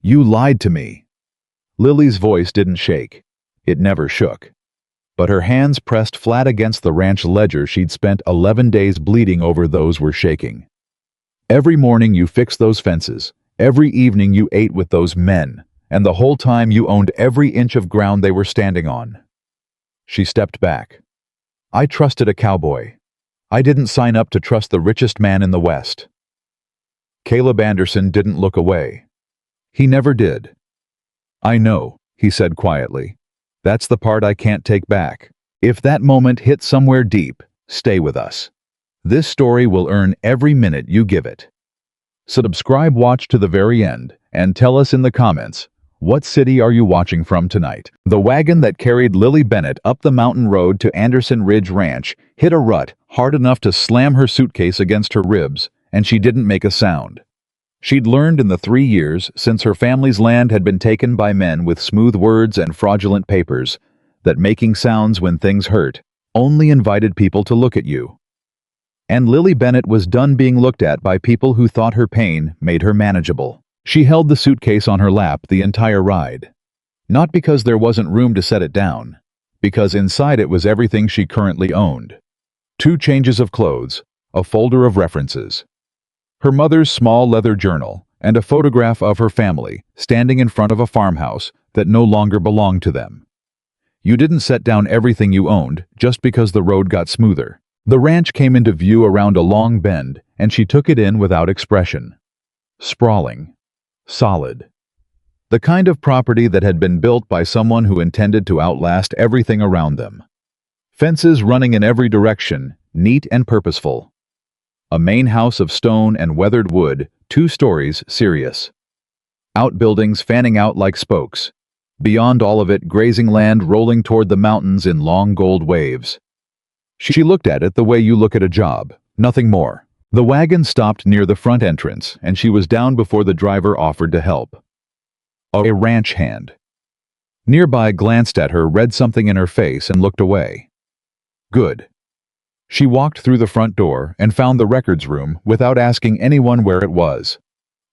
You lied to me. Lily's voice didn't shake. It never shook. But her hands pressed flat against the ranch ledger she'd spent 11 days bleeding over those were shaking. Every morning you fixed those fences. Every evening you ate with those men. And the whole time you owned every inch of ground they were standing on. She stepped back. I trusted a cowboy. I didn't sign up to trust the richest man in the West. Caleb Anderson didn't look away. He never did. I know, he said quietly. That's the part I can't take back. If that moment hit somewhere deep, stay with us. This story will earn every minute you give it. Watch to the very end, and tell us in the comments, what city are you watching from tonight? The wagon that carried Lily Bennett up the mountain road to Anderson Ridge Ranch hit a rut hard enough to slam her suitcase against her ribs, and she didn't make a sound. She'd learned in the 3 years since her family's land had been taken by men with smooth words and fraudulent papers that making sounds when things hurt only invited people to look at you. And Lily Bennett was done being looked at by people who thought her pain made her manageable. She held the suitcase on her lap the entire ride. Not because there wasn't room to set it down, because inside it was everything she currently owned. 2 changes of clothes, a folder of references, her mother's small leather journal, and a photograph of her family standing in front of a farmhouse that no longer belonged to them. You didn't set down everything you owned just because the road got smoother. The ranch came into view around a long bend, and she took it in without expression. Sprawling. Solid. The kind of property that had been built by someone who intended to outlast everything around them. Fences running in every direction, neat and purposeful. A main house of stone and weathered wood, 2 stories, serious. Outbuildings fanning out like spokes. Beyond all of it, grazing land rolling toward the mountains in long gold waves. She looked at it the way you look at a job, nothing more. The wagon stopped near the front entrance, and she was down before the driver offered to help. A ranch hand. Nearby glanced at her, read something in her face, and looked away. Good. She walked through the front door and found the records room without asking anyone where it was.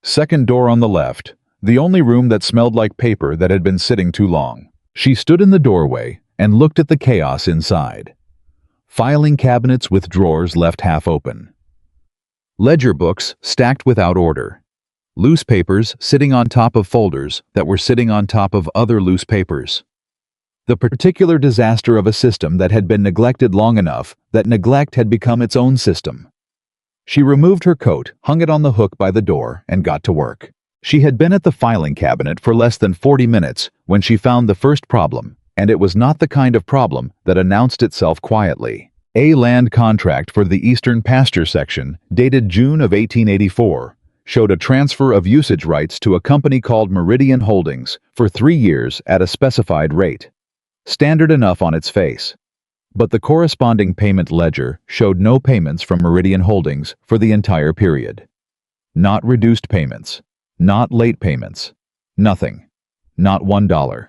Second door on the left, the only room that smelled like paper that had been sitting too long. She stood in the doorway and looked at the chaos inside. Filing cabinets with drawers left half open. Ledger books stacked without order. Loose papers sitting on top of folders that were sitting on top of other loose papers. The particular disaster of a system that had been neglected long enough that neglect had become its own system. She removed her coat, hung it on the hook by the door, and got to work. She had been at the filing cabinet for less than 40 minutes when she found the first problem, and it was not the kind of problem that announced itself quietly. A land contract for the Eastern Pasture section, dated June of 1884, showed a transfer of usage rights to a company called Meridian Holdings for 3 years at a specified rate. Standard enough on its face. But the corresponding payment ledger showed no payments from Meridian Holdings for the entire period. Not reduced payments. Not late payments. Nothing. Not $1.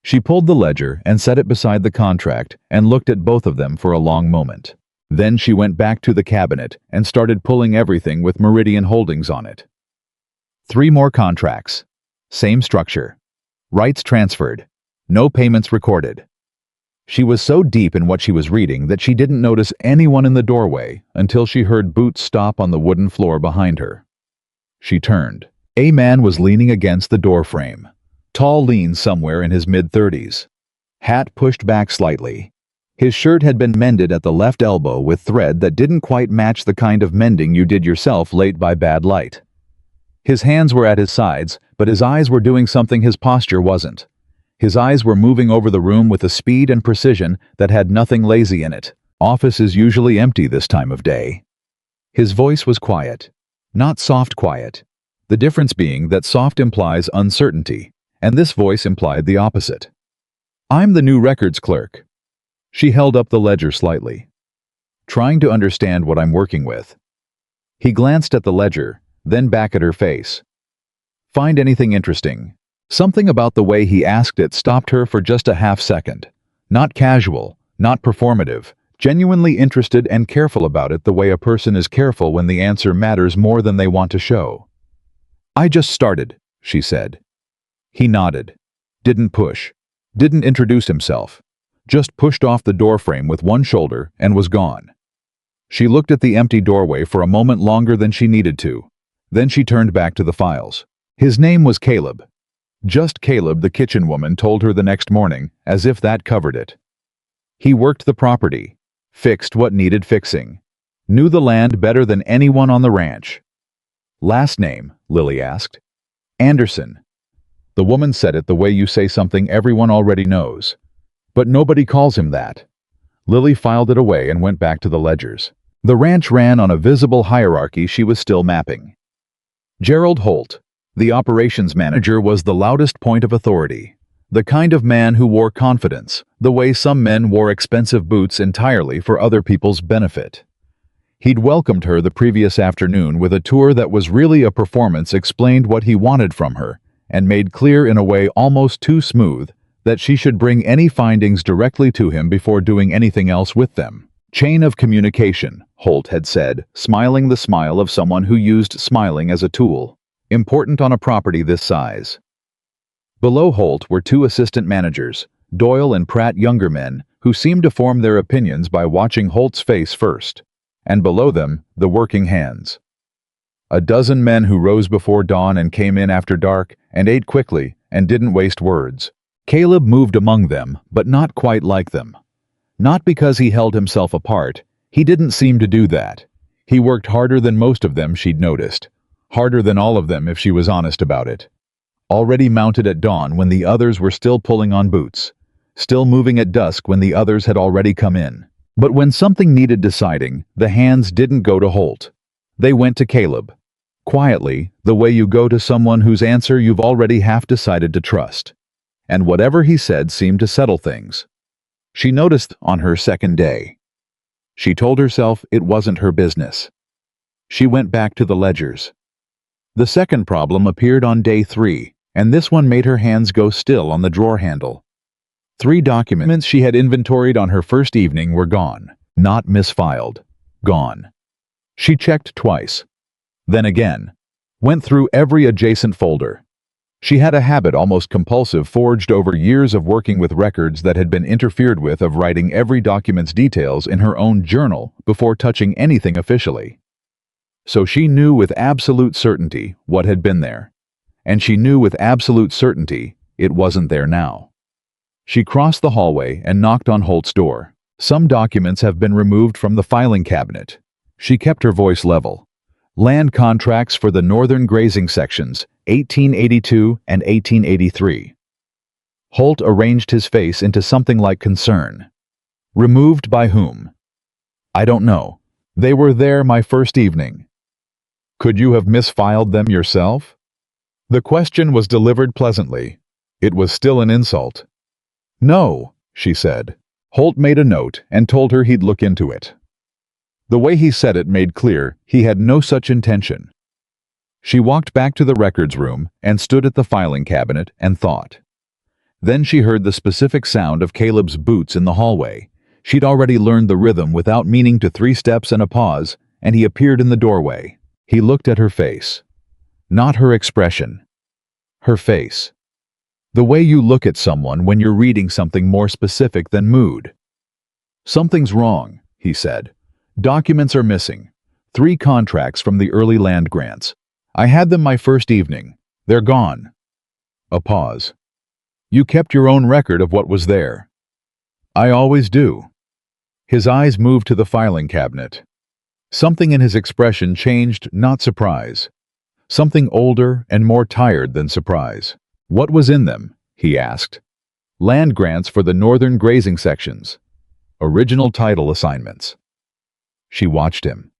She pulled the ledger and set it beside the contract and looked at both of them for a long moment. Then she went back to the cabinet and started pulling everything with Meridian Holdings on it. 3 more contracts. Same structure. Rights transferred. No payments recorded. She was so deep in what she was reading that she didn't notice anyone in the doorway until she heard boots stop on the wooden floor behind her. She turned. A man was leaning against the doorframe. Tall, lean, somewhere in his mid-30s. Hat pushed back slightly. His shirt had been mended at the left elbow with thread that didn't quite match the kind of mending you did yourself late by bad light. His hands were at his sides, but his eyes were doing something his posture wasn't. His eyes were moving over the room with a speed and precision that had nothing lazy in it. Office is usually empty this time of day. His voice was quiet. Not soft quiet. The difference being that soft implies uncertainty, and this voice implied the opposite. I'm the new records clerk. She held up the ledger slightly. Trying to understand what I'm working with. He glanced at the ledger, then back at her face. Find anything interesting? Something about the way he asked it stopped her for just a half second. Not casual, not performative, genuinely interested and careful about it the way a person is careful when the answer matters more than they want to show. I just started, she said. He nodded. Didn't push. Didn't introduce himself. Just pushed off the doorframe with one shoulder and was gone. She looked at the empty doorway for a moment longer than she needed to. Then she turned back to the files. His name was Caleb. Just Caleb, the kitchen woman told her the next morning, as if that covered it. He worked the property, fixed what needed fixing, knew the land better than anyone on the ranch. Last name, Lily asked. Anderson. The woman said it the way you say something everyone already knows. But nobody calls him that. Lily filed it away and went back to the ledgers. The ranch ran on a visible hierarchy she was still mapping. Gerald Holt, the operations manager, was the loudest point of authority. The kind of man who wore confidence, the way some men wore expensive boots entirely for other people's benefit. He'd welcomed her the previous afternoon with a tour that was really a performance, explained what he wanted from her, and made clear in a way almost too smooth that she should bring any findings directly to him before doing anything else with them. Chain of communication, Holt had said, smiling the smile of someone who used smiling as a tool. Important on a property this size. Below Holt were two assistant managers, Doyle and Pratt, younger men, who seemed to form their opinions by watching Holt's face first. And below them, the working hands. A dozen men who rose before dawn and came in after dark, and ate quickly, and didn't waste words. Caleb moved among them, but not quite like them. Not because he held himself apart. He didn't seem to do that. He worked harder than most of them, she'd noticed. Harder than all of them if she was honest about it. Already mounted at dawn when the others were still pulling on boots. Still moving at dusk when the others had already come in. But when something needed deciding, the hands didn't go to Holt. They went to Caleb. Quietly, the way you go to someone whose answer you've already half decided to trust. And whatever he said seemed to settle things. She noticed on her second day. She told herself it wasn't her business. She went back to the ledgers. The second problem appeared on day 3, and this one made her hands go still on the drawer handle. 3 documents she had inventoried on her first evening were gone, not misfiled. Gone. She checked twice. Then again. Went through every adjacent folder. She had a habit, almost compulsive, forged over years of working with records that had been interfered with, of writing every document's details in her own journal before touching anything officially. So she knew with absolute certainty what had been there. And she knew with absolute certainty it wasn't there now. She crossed the hallway and knocked on Holt's door. Some documents have been removed from the filing cabinet. She kept her voice level. Land contracts for the northern grazing sections, 1882 and 1883. Holt arranged his face into something like concern. Removed by whom? I don't know. They were there my first evening. Could you have misfiled them yourself? The question was delivered pleasantly. It was still an insult. No, she said. Holt made a note and told her he'd look into it. The way he said it made clear he had no such intention. She walked back to the records room and stood at the filing cabinet and thought. Then she heard the specific sound of Caleb's boots in the hallway. She'd already learned the rhythm without meaning to 3 steps and a pause, and he appeared in the doorway. He looked at her face. Not her expression. Her face. The way you look at someone when you're reading something more specific than mood. Something's wrong, he said. Documents are missing. 3 contracts from the early land grants. I had them my first evening. They're gone. A pause. You kept your own record of what was there. I always do. His eyes moved to the filing cabinet. Something in his expression changed, not surprise. Something older and more tired than surprise. What was in them? He asked. Land grants for the northern grazing sections. Original title assignments. She watched him.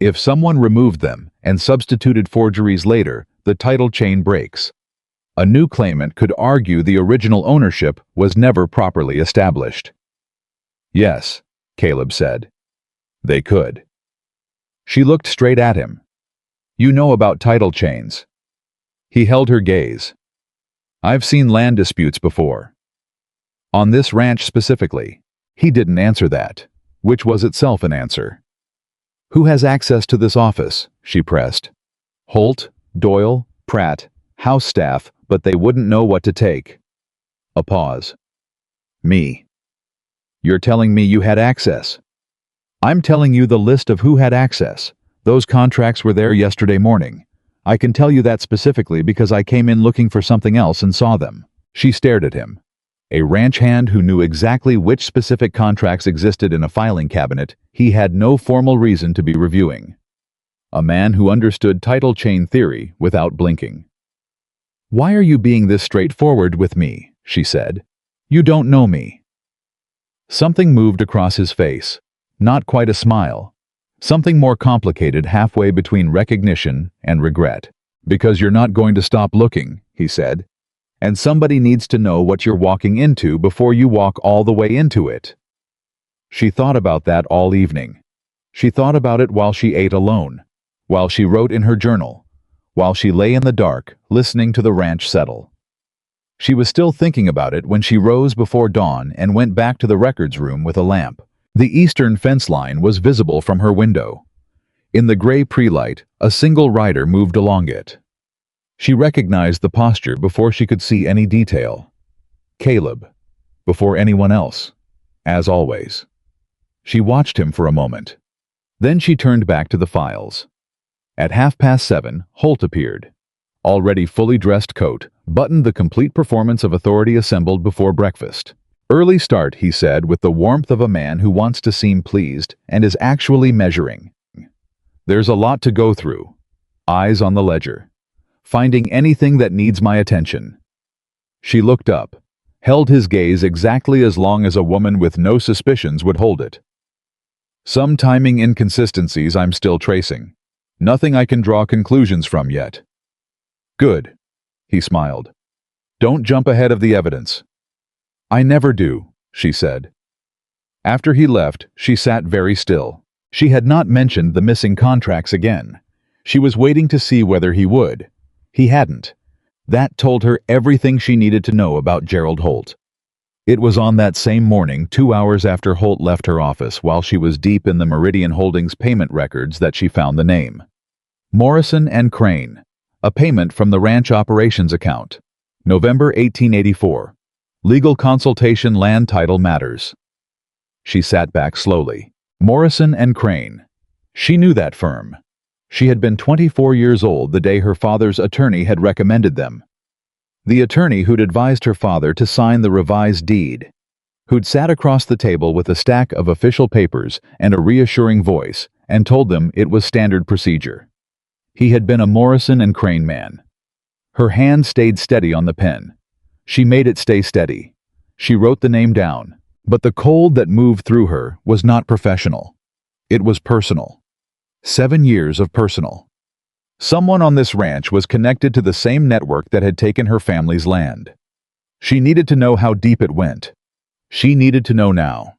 If someone removed them and substituted forgeries later, the title chain breaks. A new claimant could argue the original ownership was never properly established. Yes, Caleb said. They could. She looked straight at him. You know about title chains. He held her gaze. I've seen land disputes before. On this ranch specifically. He didn't answer that, which was itself an answer. Who has access to this office? She pressed. Holt, Doyle, Pratt, house staff, but they wouldn't know what to take. A pause. Me. You're telling me you had access? I'm telling you the list of who had access. Those contracts were there yesterday morning. I can tell you that specifically because I came in looking for something else and saw them. She stared at him. A ranch hand who knew exactly which specific contracts existed in a filing cabinet he had no formal reason to be reviewing. A man who understood title chain theory without blinking. "Why are you being this straightforward with me?" she said. "You don't know me." Something moved across his face. Not quite a smile. Something more complicated halfway between recognition and regret. "Because you're not going to stop looking," he said. "And somebody needs to know what you're walking into before you walk all the way into it." She thought about that all evening. She thought about it while she ate alone, while she wrote in her journal, while she lay in the dark listening to the ranch settle. She was still thinking about it when she rose before dawn and went back to the records room with a lamp. The eastern fence line was visible from her window. In the gray pre-light, a single rider moved along it. She recognized the posture before she could see any detail. Caleb. Before anyone else. As always. She watched him for a moment. Then she turned back to the files. At 7:30, Holt appeared. Already fully dressed coat, buttoned the complete performance of authority assembled before breakfast. "Early start," he said with the warmth of a man who wants to seem pleased and is actually measuring. "There's a lot to go through." Eyes on the ledger. "Finding anything that needs my attention." She looked up, held his gaze exactly as long as a woman with no suspicions would hold it. "Some timing inconsistencies I'm still tracing. Nothing I can draw conclusions from yet." "Good," he smiled. "Don't jump ahead of the evidence." "I never do," she said. After he left, she sat very still. She had not mentioned the missing contracts again. She was waiting to see whether he would. He hadn't. That told her everything she needed to know about Gerald Holt. It was on that same morning, 2 hours after Holt left her office while she was deep in the Meridian Holdings payment records, that she found the name. Morrison and Crane. A payment from the ranch operations account. November 1884. Legal consultation, land title matters. She sat back slowly. Morrison and Crane. She knew that firm. She had been 24 years old the day her father's attorney had recommended them. The attorney who'd advised her father to sign the revised deed. Who'd sat across the table with a stack of official papers and a reassuring voice and told them it was standard procedure. He had been a Morrison and Crane man. Her hand stayed steady on the pen. She made it stay steady. She wrote the name down, but the cold that moved through her was not professional. It was personal. 7 years of personal. Someone on this ranch was connected to the same network that had taken her family's land. She needed to know how deep it went. She needed to know now.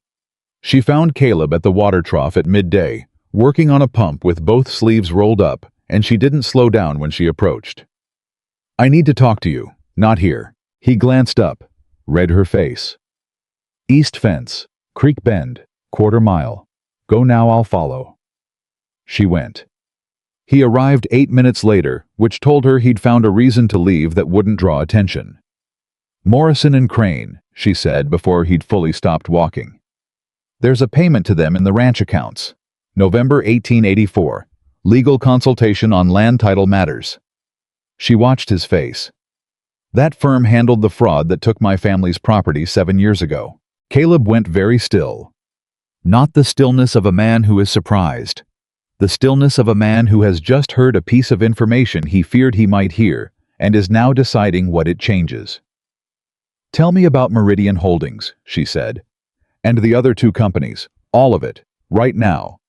She found Caleb at the water trough at midday, working on a pump with both sleeves rolled up, and she didn't slow down when she approached. "I need to talk to you, not here." He glanced up, read her face. "East fence, Creek Bend, 1/4 mile. Go now, I'll follow." She went. He arrived 8 minutes later, which told her he'd found a reason to leave that wouldn't draw attention. "Morrison and Crane," she said before he'd fully stopped walking. "There's a payment to them in the ranch accounts. November 1884. Legal consultation on land title matters." She watched his face. "That firm handled the fraud that took my family's property 7 years ago." Caleb went very still. Not the stillness of a man who is surprised. The stillness of a man who has just heard a piece of information he feared he might hear and is now deciding what it changes. "Tell me about Meridian Holdings," she said. "And the other 2 companies. All of it. Right now."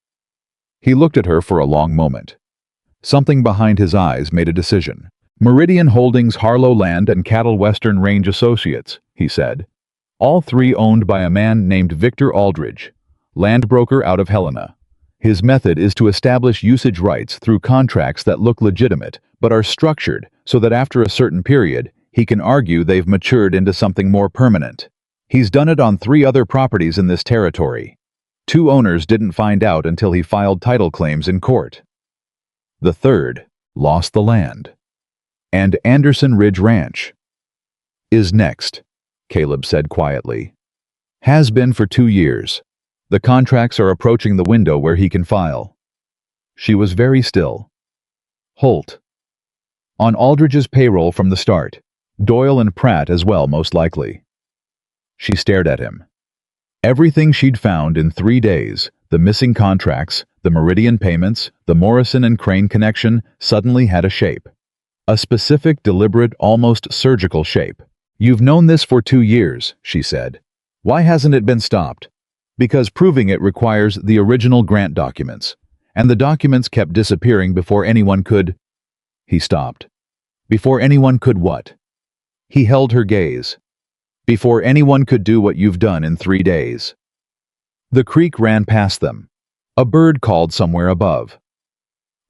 He looked at her for a long moment. Something behind his eyes made a decision. "Meridian Holdings, Harlow Land and Cattle, Western Range Associates," he said. "All 3 owned by a man named Victor Aldridge, land broker out of Helena. His method is to establish usage rights through contracts that look legitimate but are structured so that after a certain period, he can argue they've matured into something more permanent. He's done it on 3 other properties in this territory. 2 owners didn't find out until he filed title claims in court. The third lost the land. And Anderson Ridge Ranch is next, Caleb said quietly. Has been for 2 years. The contracts are approaching the window where he can file. She was very still. Holt. On Aldridge's payroll from the start. Doyle and Pratt as well, most likely. She stared at him. Everything she'd found in 3 days, the missing contracts, the Meridian payments, the Morrison and Crane connection, suddenly had a shape. A specific, deliberate, almost surgical shape. You've known this for 2 years, she said. Why hasn't it been stopped? Because proving it requires the original grant documents. And the documents kept disappearing before anyone could... He stopped. Before anyone could what? He held her gaze. Before anyone could do what you've done in 3 days. The creek ran past them. A bird called somewhere above.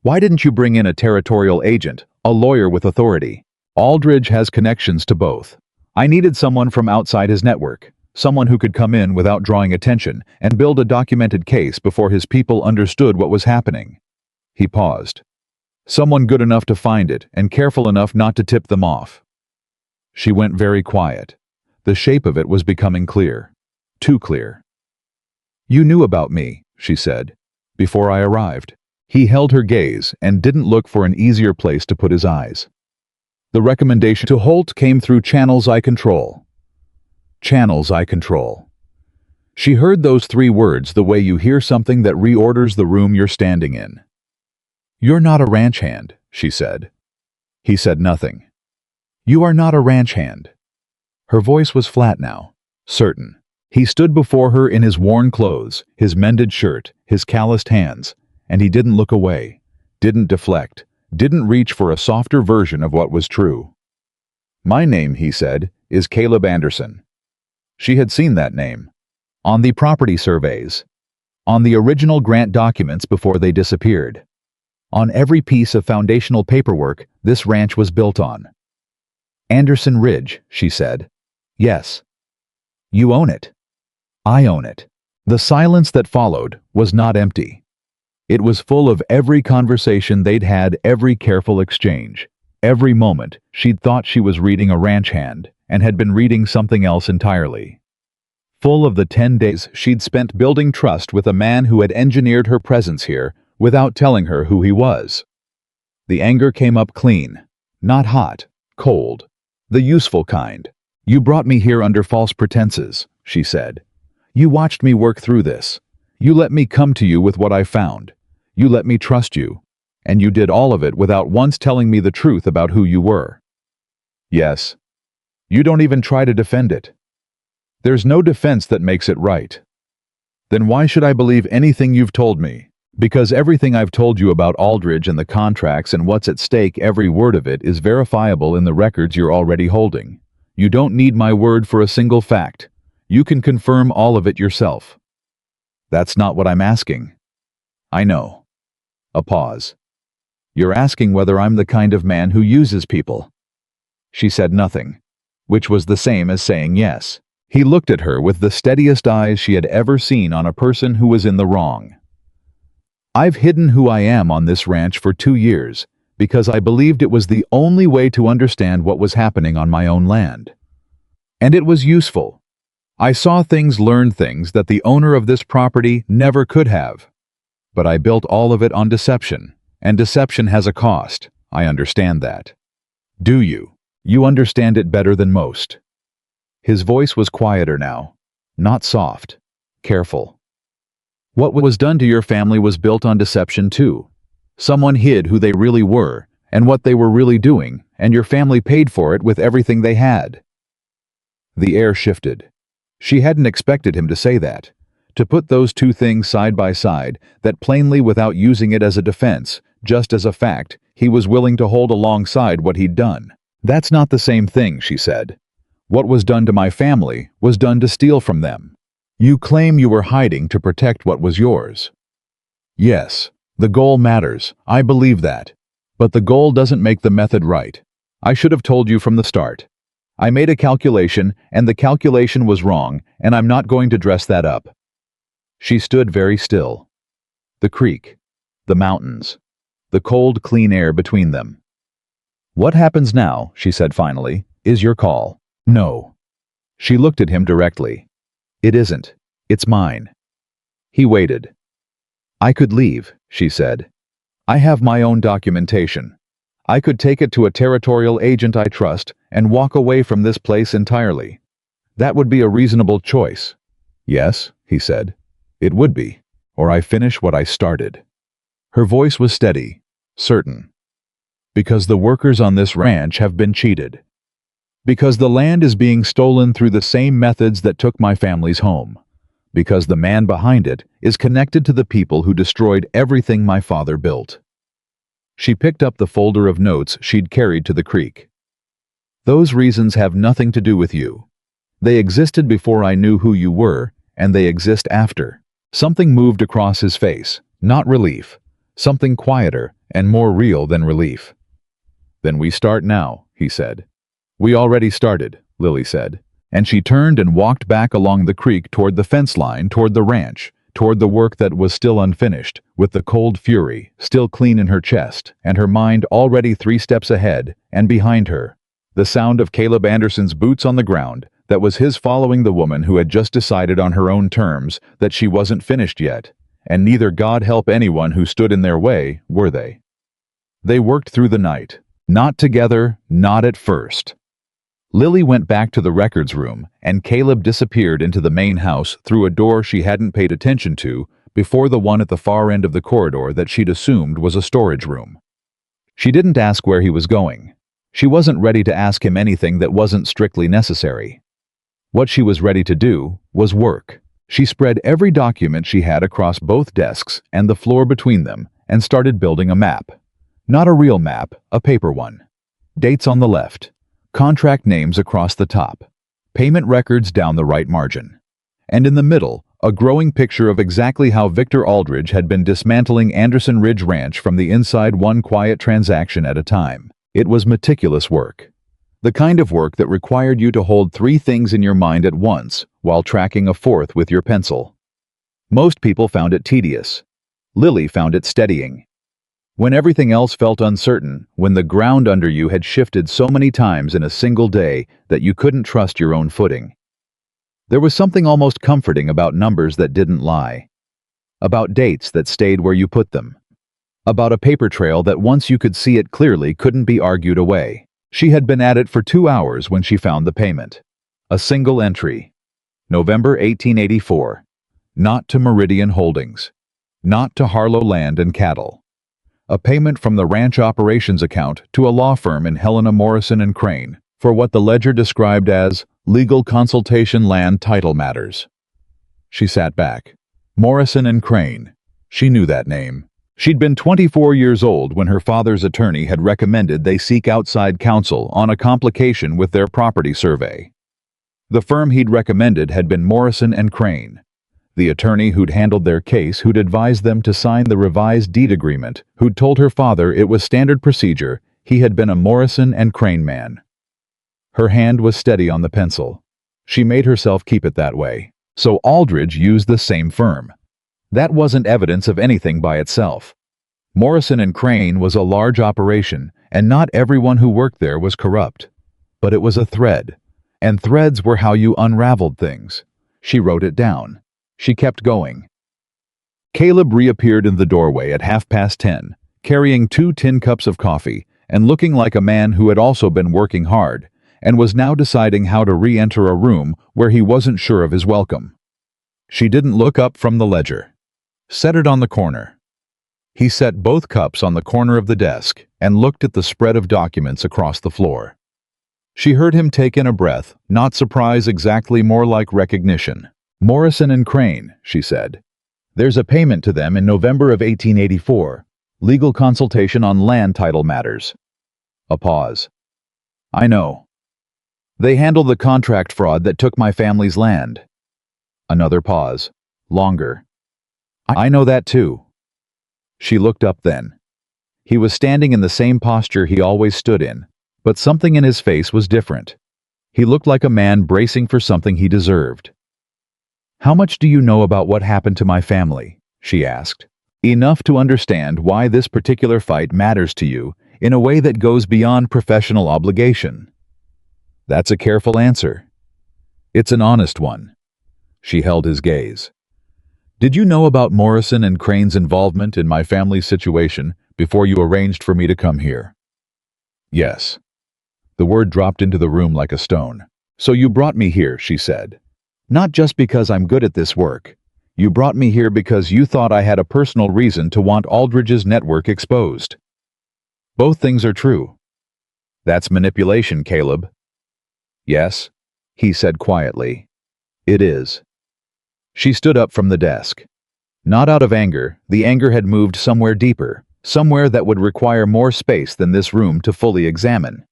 Why didn't you bring in a territorial agent, a lawyer with authority? Aldridge has connections to both. I needed someone from outside his network, someone who could come in without drawing attention and build a documented case before his people understood what was happening. He paused. Someone good enough to find it and careful enough not to tip them off. She went very quiet. The shape of it was becoming clear. Too clear. You knew about me, she said, before I arrived. He held her gaze and didn't look for an easier place to put his eyes. The recommendation to Holt came through channels I control. Channels I control. She heard those 3 words the way you hear something that reorders the room you're standing in. You're not a ranch hand, she said. He said nothing. You are not a ranch hand. Her voice was flat now, certain. He stood before her in his worn clothes, his mended shirt, his calloused hands, and he didn't look away, didn't deflect, didn't reach for a softer version of what was true. My name, he said, is Caleb Anderson. She had seen that name. On the property surveys. On the original grant documents before they disappeared. On every piece of foundational paperwork this ranch was built on. Anderson Ridge, she said. Yes. You own it. I own it. The silence that followed was not empty. It was full of every conversation they'd had, every careful exchange. Every moment she'd thought she was reading a ranch hand and had been reading something else entirely. Full of the 10 days she'd spent building trust with a man who had engineered her presence here without telling her who he was. The anger came up clean, not hot, cold, the useful kind. You brought me here under false pretenses, she said. You watched me work through this. You let me come to you with what I found. You let me trust you. And you did all of it without once telling me the truth about who you were. Yes. You don't even try to defend it. There's no defense that makes it right. Then why should I believe anything you've told me? Because everything I've told you about Aldridge and the contracts and what's at stake, every word of it is verifiable in the records you're already holding. You don't need my word for a single fact. You can confirm all of it yourself. That's not what I'm asking. I know. A pause. You're asking whether I'm the kind of man who uses people. She said nothing, which was the same as saying yes. He looked at her with the steadiest eyes she had ever seen on a person who was in the wrong. I've hidden who I am on this ranch for 2 years because I believed it was the only way to understand what was happening on my own land. And it was useful. I saw things, learned things that the owner of this property never could have. But I built all of it on deception, and deception has a cost. I understand that. Do you? You understand it better than most. His voice was quieter now, not soft, careful. What was done to your family was built on deception too. Someone hid who they really were and what they were really doing, and your family paid for it with everything they had. The air shifted. She hadn't expected him to say that, to put those 2 things side by side, that plainly without using it as a defense, just as a fact, he was willing to hold alongside what he'd done. That's not the same thing, she said. What was done to my family was done to steal from them. You claim you were hiding to protect what was yours. Yes, the goal matters, I believe that. But the goal doesn't make the method right. I should have told you from the start. I made a calculation, and the calculation was wrong, and I'm not going to dress that up. She stood very still. The creek, the mountains, the cold, clean air between them. "What happens now," she said finally, "is your call." "No." She looked at him directly. "It isn't. It's mine." He waited. "I could leave," she said. "I have my own documentation. I could take it to a territorial agent I trust and walk away from this place entirely. That would be a reasonable choice." "Yes," he said. "It would be. Or I finish what I started." Her voice was steady, certain. "Because the workers on this ranch have been cheated. Because the land is being stolen through the same methods that took my family's home. Because the man behind it is connected to the people who destroyed everything my father built." She picked up the folder of notes she'd carried to the creek. "Those reasons have nothing to do with you. They existed before I knew who you were, and they exist after." Something moved across his face, not relief. Something quieter and more real than relief. "Then we start now," he said. "We already started," Lily said, and she turned and walked back along the creek toward the fence line, toward the ranch, toward the work that was still unfinished, with the cold fury still clean in her chest, and her mind already 3 steps ahead and behind her. The sound of Caleb Anderson's boots on the ground, that was his following the woman who had just decided on her own terms that she wasn't finished yet, and neither God help anyone who stood in their way, were they? They worked through the night. Not together, not at first. Lily went back to the records room, and Caleb disappeared into the main house through a door she hadn't paid attention to before, the one at the far end of the corridor that she'd assumed was a storage room. She didn't ask where he was going. She wasn't ready to ask him anything that wasn't strictly necessary. What she was ready to do was work. She spread every document she had across both desks and the floor between them and started building a map. Not a real map, a paper one. Dates on the left. Contract names across the top. Payment records down the right margin. And in the middle, a growing picture of exactly how Victor Aldridge had been dismantling Anderson Ridge Ranch from the inside, one quiet transaction at a time. It was meticulous work. The kind of work that required you to hold 3 things in your mind at once while tracking a 4th with your pencil. Most people found it tedious. Lily found it steadying. When everything else felt uncertain, when the ground under you had shifted so many times in a single day that you couldn't trust your own footing. There was something almost comforting about numbers that didn't lie. About dates that stayed where you put them. About a paper trail that once you could see it clearly couldn't be argued away. She had been at it for 2 hours when she found the payment. A single entry. November 1884. Not to Meridian Holdings. Not to Harlow Land and Cattle. A payment from the ranch operations account to a law firm in Helena, Morrison and Crane for what the ledger described as legal consultation land title matters. She sat back. Morrison and Crane. She knew that name. She'd been 24 years old when her father's attorney had recommended they seek outside counsel on a complication with their property survey. The firm he'd recommended had been Morrison and Crane. The attorney who'd handled their case, who'd advised them to sign the revised deed agreement, who'd told her father it was standard procedure, he had been a Morrison and Crane man. Her hand was steady on the pencil. She made herself keep it that way. So Aldridge used the same firm. That wasn't evidence of anything by itself. Morrison and Crane was a large operation, and not everyone who worked there was corrupt. But it was a thread, and threads were how you unraveled things. She wrote it down. She kept going. Caleb reappeared in the doorway at 10:30, carrying 2 tin cups of coffee, and looking like a man who had also been working hard, and was now deciding how to re-enter a room where he wasn't sure of his welcome. She didn't look up from the ledger. Set it on the corner. He set both cups on the corner of the desk and looked at the spread of documents across the floor. She heard him take in a breath, not surprise exactly, more like recognition. Morrison and Crane, she said. There's a payment to them in November of 1884. Legal consultation on land title matters. A pause. I know. They handled the contract fraud that took my family's land. Another pause. Longer. I know that too. She looked up then. He was standing in the same posture he always stood in, but something in his face was different. He looked like a man bracing for something he deserved. How much do you know about what happened to my family? She asked. Enough to understand why this particular fight matters to you in a way that goes beyond professional obligation. That's a careful answer. It's an honest one. She held his gaze. Did you know about Morrison and Crane's involvement in my family's situation before you arranged for me to come here? Yes. The word dropped into the room like a stone. So you brought me here, she said. Not just because I'm good at this work. You brought me here because you thought I had a personal reason to want Aldridge's network exposed. Both things are true. That's manipulation, Caleb. Yes, he said quietly. It is. She stood up from the desk. Not out of anger, the anger had moved somewhere deeper, somewhere that would require more space than this room to fully examine.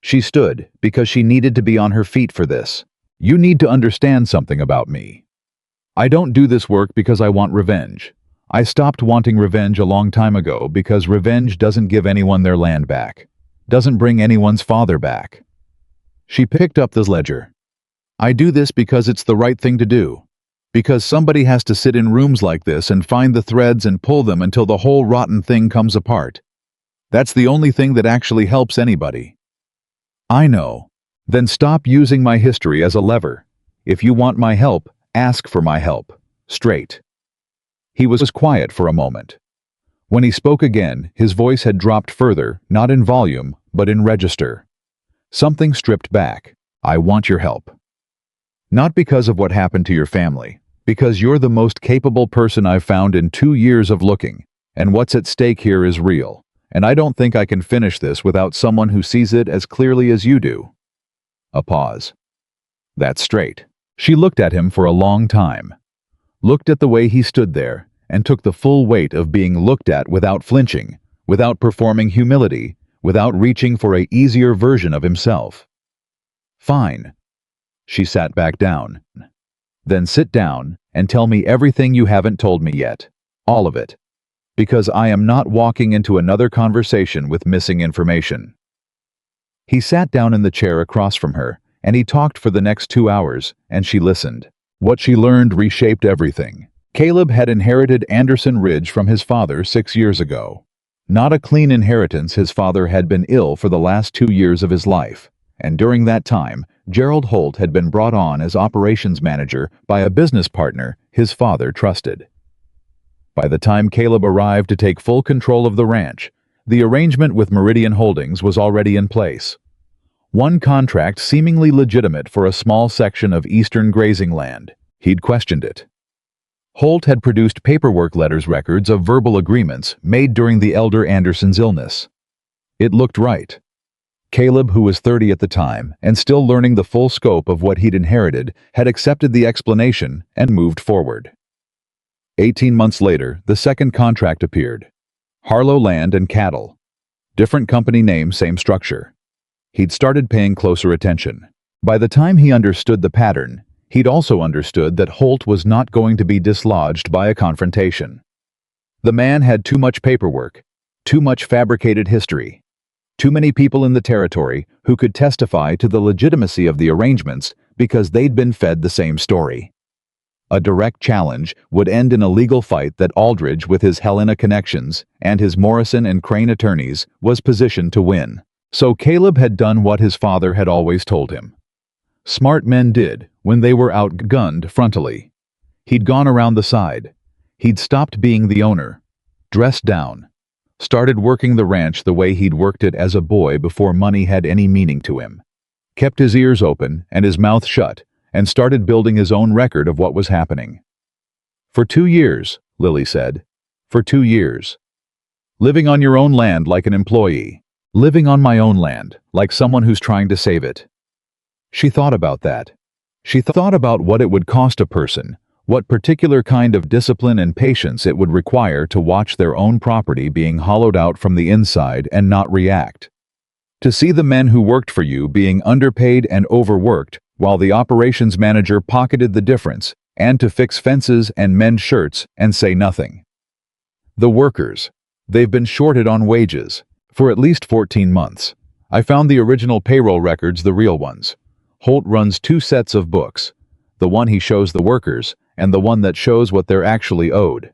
She stood because she needed to be on her feet for this. You need to understand something about me. I don't do this work because I want revenge. I stopped wanting revenge a long time ago because revenge doesn't give anyone their land back, doesn't bring anyone's father back. She picked up the ledger. I do this because it's the right thing to do. Because somebody has to sit in rooms like this and find the threads and pull them until the whole rotten thing comes apart. That's the only thing that actually helps anybody. I know. Then stop using my history as a lever. If you want my help, ask for my help. Straight. He was quiet for a moment. When he spoke again, his voice had dropped further, not in volume, but in register. Something stripped back. I want your help. Not because of what happened to your family, because you're the most capable person I've found in 2 years of looking, and what's at stake here is real, and I don't think I can finish this without someone who sees it as clearly as you do. A pause. That's straight. She looked at him for a long time, looked at the way he stood there, and took the full weight of being looked at without flinching, without performing humility, without reaching for an easier version of himself. Fine. She sat back down. Then sit down and tell me everything you haven't told me yet. All of it. Because I am not walking into another conversation with missing information. He sat down in the chair across from her, and he talked for the next 2 hours, and she listened. What she learned reshaped everything. Caleb had inherited Anderson Ridge from his father 6 years ago. Not a clean inheritance. His father had been ill for the last 2 years of his life, and during that time, Gerald Holt had been brought on as operations manager by a business partner his father trusted. By the time Caleb arrived to take full control of the ranch, the arrangement with Meridian Holdings was already in place. One contract seemingly legitimate for a small section of eastern grazing land. He'd questioned it. Holt had produced paperwork records of verbal agreements made during the elder Anderson's illness. It looked right. Caleb, who was 30 at the time and still learning the full scope of what he'd inherited, had accepted the explanation and moved forward. 18 months later, the second contract appeared. Harlow Land and Cattle. Different company name, same structure. He'd started paying closer attention. By the time he understood the pattern, he'd also understood that Holt was not going to be dislodged by a confrontation. The man had too much paperwork, too much fabricated history. Too many people in the territory who could testify to the legitimacy of the arrangements because they'd been fed the same story. A direct challenge would end in a legal fight that Aldridge, with his Helena connections and his Morrison and Crane attorneys, was positioned to win. So Caleb had done what his father had always told him. Smart men did when they were outgunned frontally. He'd gone around the side. He'd stopped being the owner, dressed down, started working the ranch the way he'd worked it as a boy before money had any meaning to him, kept his ears open and his mouth shut, and started building his own record of what was happening. For 2 years, Lily said. For 2 years. Living on your own land like an employee. Living on my own land, like someone who's trying to save it. She thought about that. She thought about what it would cost a person, what particular kind of discipline and patience it would require to watch their own property being hollowed out from the inside and not react. To see the men who worked for you being underpaid and overworked while the operations manager pocketed the difference, and to fix fences and mend shirts and say nothing. The workers. They've been shorted on wages for at least 14 months. I found the original payroll records, the real ones. Holt runs 2 sets of books, the one he shows the workers and the one that shows what they're actually owed.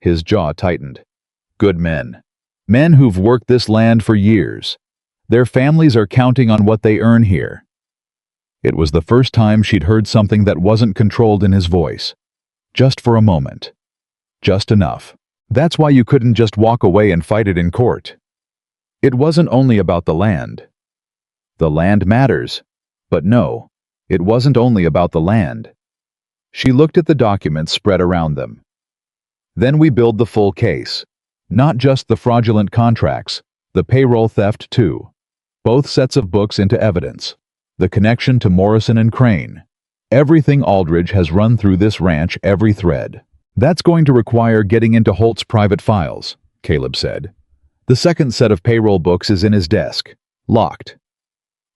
His jaw tightened. Good men. Men who've worked this land for years. Their families are counting on what they earn here. It was the first time she'd heard something that wasn't controlled in his voice. Just for a moment. Just enough. That's why you couldn't just walk away and fight it in court. It wasn't only about the land. The land matters. But no, it wasn't only about the land. She looked at the documents spread around them. Then we build the full case. Not just the fraudulent contracts, the payroll theft too. Both sets of books into evidence. The connection to Morrison and Crane. Everything Aldridge has run through this ranch, every thread. That's going to require getting into Holt's private files, Caleb said. The second set of payroll books is in his desk, locked.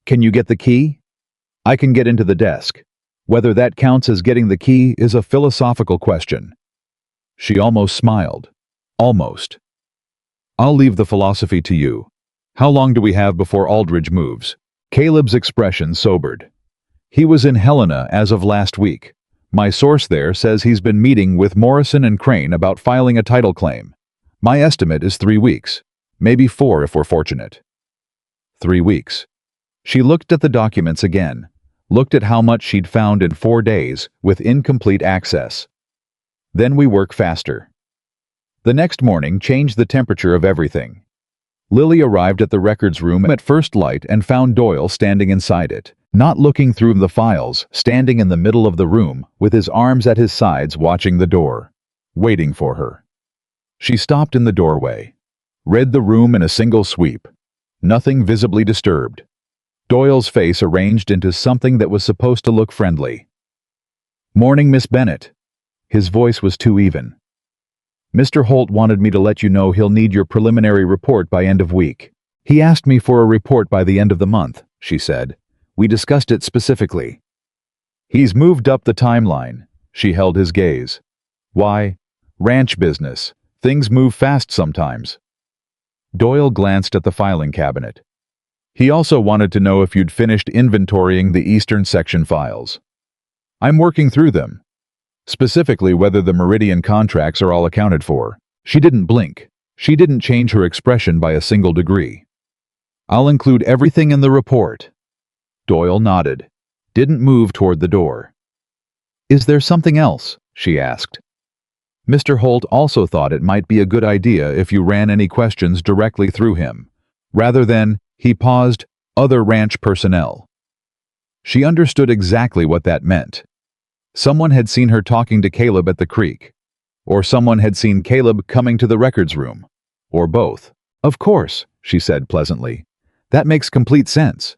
Can you get the key? I can get into the desk. Whether that counts as getting the key is a philosophical question. She almost smiled. Almost. I'll leave the philosophy to you. How long do we have before Aldridge moves? Caleb's expression sobered. He was in Helena as of last week. My source there says he's been meeting with Morrison and Crane about filing a title claim. My estimate is 3 weeks. Maybe 4 if we're fortunate. 3 weeks. She looked at the documents again. Looked at how much she'd found in 4 days with incomplete access. Then we work faster. The next morning changed the temperature of everything. Lily arrived at the records room at first light and found Doyle standing inside it, not looking through the files, standing in the middle of the room with his arms at his sides watching the door, waiting for her. She stopped in the doorway, read the room in a single sweep. Nothing visibly disturbed. Doyle's face arranged into something that was supposed to look friendly. "Morning, Miss Bennett." His voice was too even. "Mr. Holt wanted me to let you know he'll need your preliminary report by end of week. He asked me for a report by the end of the month," she said. "We discussed it specifically." "He's moved up the timeline." She held his gaze. "Why? Ranch business. Things move fast sometimes." Doyle glanced at the filing cabinet. "He also wanted to know if you'd finished inventorying the Eastern Section files." "I'm working through them. Specifically whether the Meridian contracts are all accounted for." She didn't blink. She didn't change her expression by a single degree. "I'll include everything in the report." Doyle nodded. Didn't move toward the door. "Is there something else?" she asked. Mr. Holt also thought it might be a good idea if you ran any questions directly through him, rather than, he paused, other ranch personnel. She understood exactly what that meant. Someone had seen her talking to Caleb at the creek. Or someone had seen Caleb coming to the records room. Or both. "Of course," she said pleasantly. "That makes complete sense."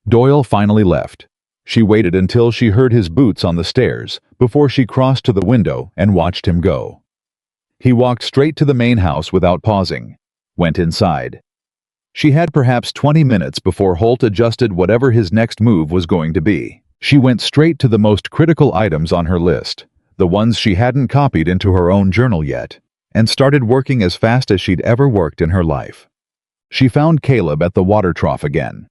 Doyle finally left. She waited until she heard his boots on the stairs before she crossed to the window and watched him go. He walked straight to the main house without pausing. Went inside. She had perhaps 20 minutes before Holt adjusted whatever his next move was going to be. She went straight to the most critical items on her list, the ones she hadn't copied into her own journal yet, and started working as fast as she'd ever worked in her life. She found Caleb at the water trough again.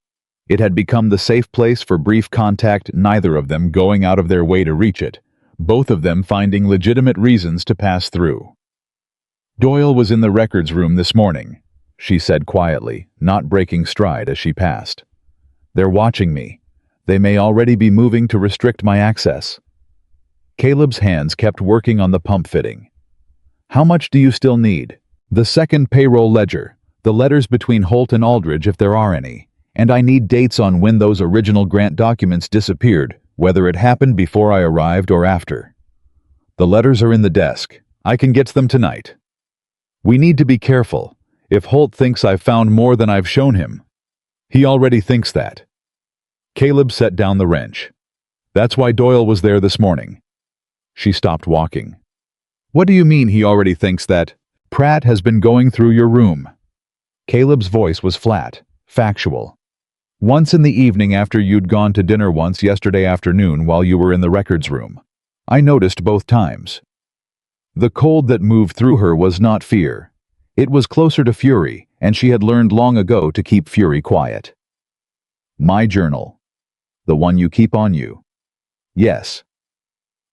It had become the safe place for brief contact, neither of them going out of their way to reach it, both of them finding legitimate reasons to pass through. "Doyle was in the records room this morning," she said quietly, not breaking stride as she passed. "They're watching me. They may already be moving to restrict my access." Caleb's hands kept working on the pump fitting. "How much do you still need?" "The second payroll ledger, the letters between Holt and Aldridge if there are any, and I need dates on when those original grant documents disappeared, whether it happened before I arrived or after." "The letters are in the desk. I can get them tonight." "We need to be careful. If Holt thinks I've found more than I've shown him." "He already thinks that." Caleb set down the wrench. "That's why Doyle was there this morning." She stopped walking. "What do you mean he already thinks that?" "Pratt has been going through your room." Caleb's voice was flat, factual. "Once in the evening after you'd gone to dinner once yesterday afternoon while you were in the records room. I noticed both times." The cold that moved through her was not fear. It was closer to fury, and she had learned long ago to keep fury quiet. "My journal. The one you keep on you." "Yes."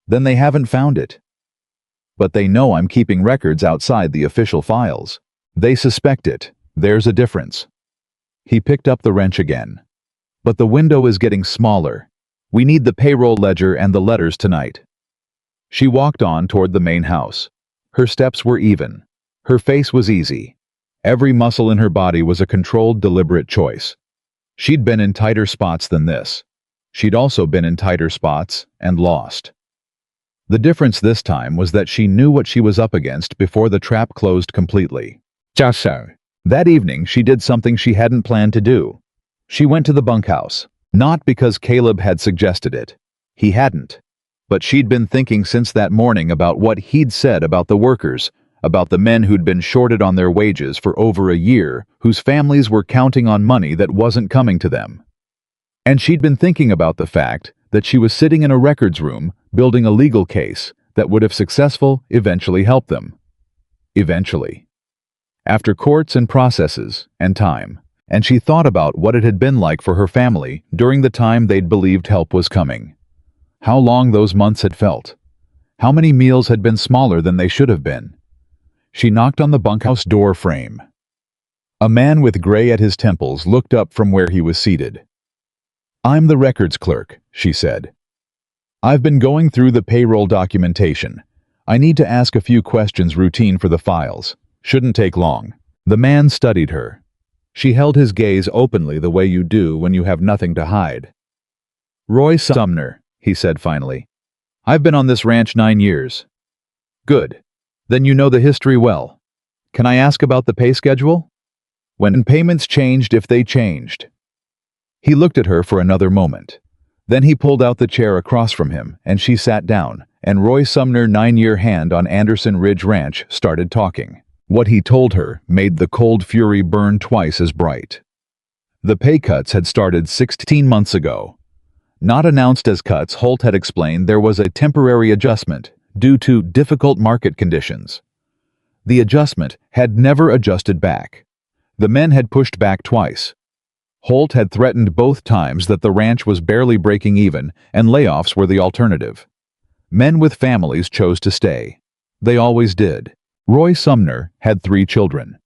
"Then they haven't found it." "But they know I'm keeping records outside the official files." They suspect it. There's a difference. He picked up the wrench again. But the window is getting smaller. We need the payroll ledger and the letters tonight. She walked on toward the main house. Her steps were even. Her face was easy. Every muscle in her body was a controlled, deliberate choice. She'd been in tighter spots than this. She'd also been in tighter spots and lost. The difference this time was that she knew what she was up against before the trap closed completely. Just so. That evening, she did something she hadn't planned to do. She went to the bunkhouse. Not because Caleb had suggested it. He hadn't. But she'd been thinking since that morning about what he'd said about the workers, about the men who'd been shorted on their wages for over a year, whose families were counting on money that wasn't coming to them. And she'd been thinking about the fact that she was sitting in a records room building a legal case that would, if successful, eventually help them. Eventually. After courts and processes and time. And she thought about what it had been like for her family during the time they'd believed help was coming. How long those months had felt. How many meals had been smaller than they should have been. She knocked on the bunkhouse door frame. A man with gray at his temples looked up from where he was seated. "I'm the records clerk," she said. "I've been going through the payroll documentation. I need to ask a few questions routine for the files. Shouldn't take long." The man studied her. She held his gaze openly the way you do when you have nothing to hide. "Roy Sumner," he said finally. "I've been on this ranch 9 years." "Good. Then you know the history well. Can I ask about the pay schedule? When payments changed, if they changed?" He looked at her for another moment. Then he pulled out the chair across from him, and she sat down, and Roy Sumner, 9-year hand on Anderson Ridge Ranch, started talking. What he told her made the cold fury burn twice as bright. The pay cuts had started 16 months ago. Not announced as cuts, Holt had explained there was a temporary adjustment due to difficult market conditions. The adjustment had never adjusted back. The men had pushed back twice. Holt had threatened both times that the ranch was barely breaking even and layoffs were the alternative. Men with families chose to stay. They always did. Roy Sumner had 3 children.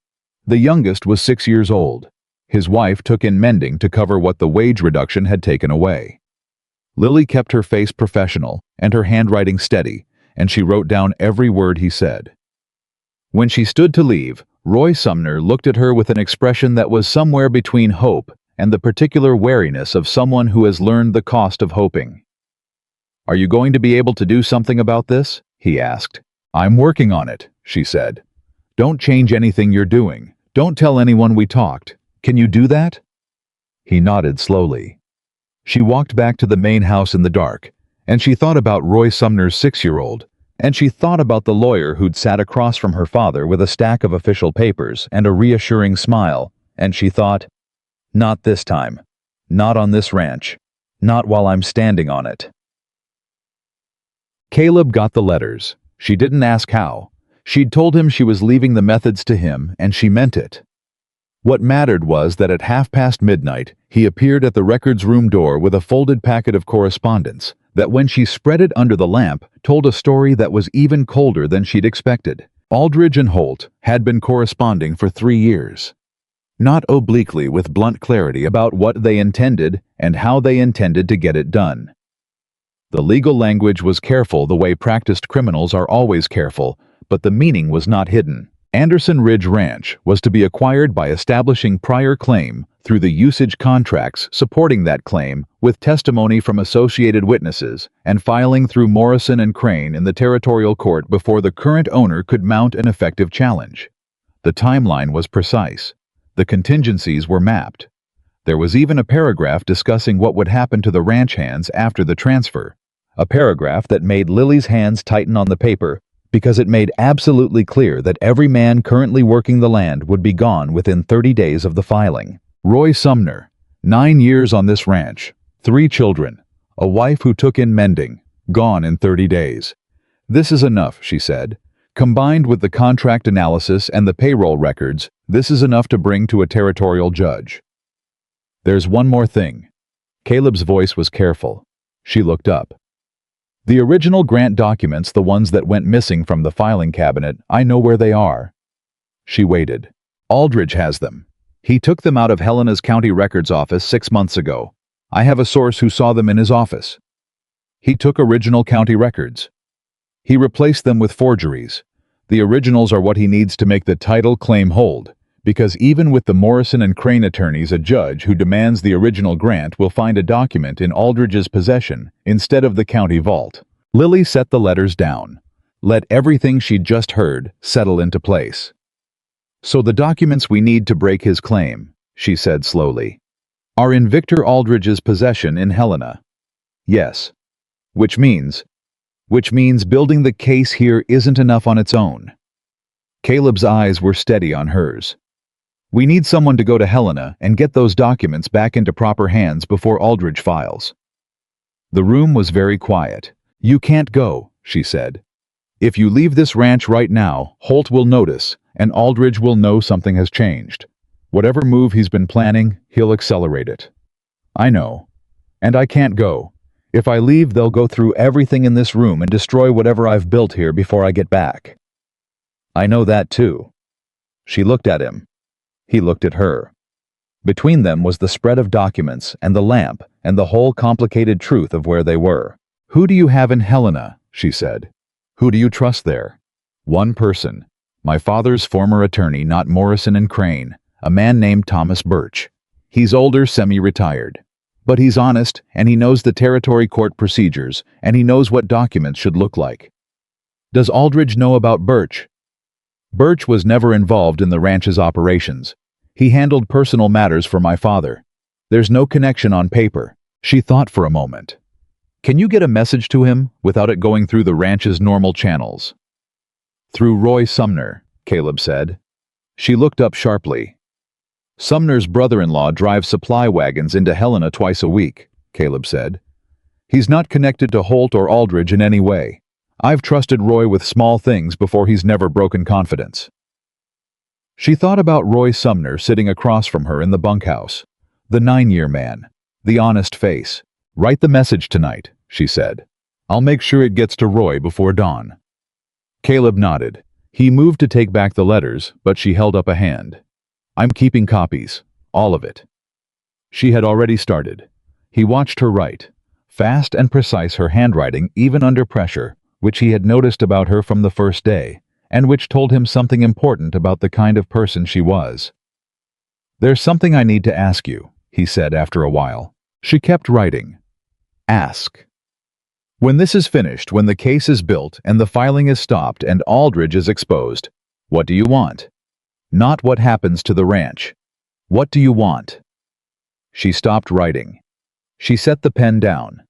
The youngest was 6 years old. His wife took in mending to cover what the wage reduction had taken away. Lily kept her face professional and her handwriting steady, and she wrote down every word he said. When she stood to leave, Roy Sumner looked at her with an expression that was somewhere between hope and the particular wariness of someone who has learned the cost of hoping. "Are you going to be able to do something about this?" he asked. "I'm working on it," she said. "Don't change anything you're doing. Don't tell anyone we talked. Can you do that?" He nodded slowly. She walked back to the main house in the dark, and she thought about Roy Sumner's 6-year-old, and she thought about the lawyer who'd sat across from her father with a stack of official papers and a reassuring smile, and she thought, "Not this time. Not on this ranch. Not while I'm standing on it." Caleb got the letters. She didn't ask how. She'd told him she was leaving the methods to him, and she meant it. What mattered was that at midnight, he appeared at the records room door with a folded packet of correspondence that, when she spread it under the lamp, told a story that was even colder than she'd expected. Aldridge and Holt had been corresponding for 3 years. Not obliquely, with blunt clarity about what they intended and how they intended to get it done. The legal language was careful the way practiced criminals are always careful, but the meaning was not hidden. Anderson Ridge Ranch was to be acquired by establishing prior claim through the usage contracts supporting that claim with testimony from associated witnesses and filing through Morrison and Crane in the territorial court before the current owner could mount an effective challenge. The timeline was precise. The contingencies were mapped. There was even a paragraph discussing what would happen to the ranch hands after the transfer. A paragraph that made Lily's hands tighten on the paper because it made absolutely clear that every man currently working the land would be gone within 30 days of the filing. Roy Sumner, 9 years on this ranch, 3 children, a wife who took in mending, gone in 30 days. "This is enough," she said. "Combined with the contract analysis and the payroll records, this is enough to bring to a territorial judge." "There's one more thing." Caleb's voice was careful. She looked up. "The original grant documents, the ones that went missing from the filing cabinet, I know where they are." She waited. Aldridge has them. He took them out of Helena's county records office 6 months ago. I have a source who saw them in his office. He took original county records. He replaced them with forgeries. The originals are what he needs to make the title claim hold, because even with the Morrison and Crane attorneys, a judge who demands the original grant will find a document in Aldridge's possession instead of the county vault. Lily set the letters down. Let everything she'd just heard settle into place. So the documents we need to break his claim, she said slowly, are in Victor Aldridge's possession in Helena. Yes. Which means building the case here isn't enough on its own. Caleb's eyes were steady on hers. We need someone to go to Helena and get those documents back into proper hands before Aldridge files. The room was very quiet. You can't go, she said. If you leave this ranch right now, Holt will notice, and Aldridge will know something has changed. Whatever move he's been planning, he'll accelerate it. I know. And I can't go. If I leave, they'll go through everything in this room and destroy whatever I've built here before I get back. I know that too. She looked at him. He looked at her. Between them was the spread of documents and the lamp and the whole complicated truth of where they were. Who do you have in Helena? She said. Who do you trust there? One person. My father's former attorney, not Morrison and Crane, a man named Thomas Birch. He's older, semi-retired. But he's honest, and he knows the territory court procedures, and he knows what documents should look like. Does Aldridge know about Birch? Birch was never involved in the ranch's operations. He handled personal matters for my father. There's no connection on paper. She thought for a moment. Can you get a message to him without it going through the ranch's normal channels? Through Roy Sumner, Caleb said. She looked up sharply. Sumner's brother-in-law drives supply wagons into Helena twice a week, Caleb said. He's not connected to Holt or Aldridge in any way. I've trusted Roy with small things before he's never broken confidence. She thought about Roy Sumner sitting across from her in the bunkhouse. The 9-year man. The honest face. Write the message tonight, she said. I'll make sure it gets to Roy before dawn. Caleb nodded. He moved to take back the letters, but she held up a hand. I'm keeping copies. All of it. She had already started. He watched her write. Fast and precise her handwriting, even under pressure, which he had noticed about her from the first day, and which told him something important about the kind of person she was. There's something I need to ask you, he said after a while. She kept writing. Ask. When this is finished, when the case is built and the filing is stopped and Aldridge is exposed, what do you want? Not what happens to the ranch. What do you want? She stopped writing. She set the pen down.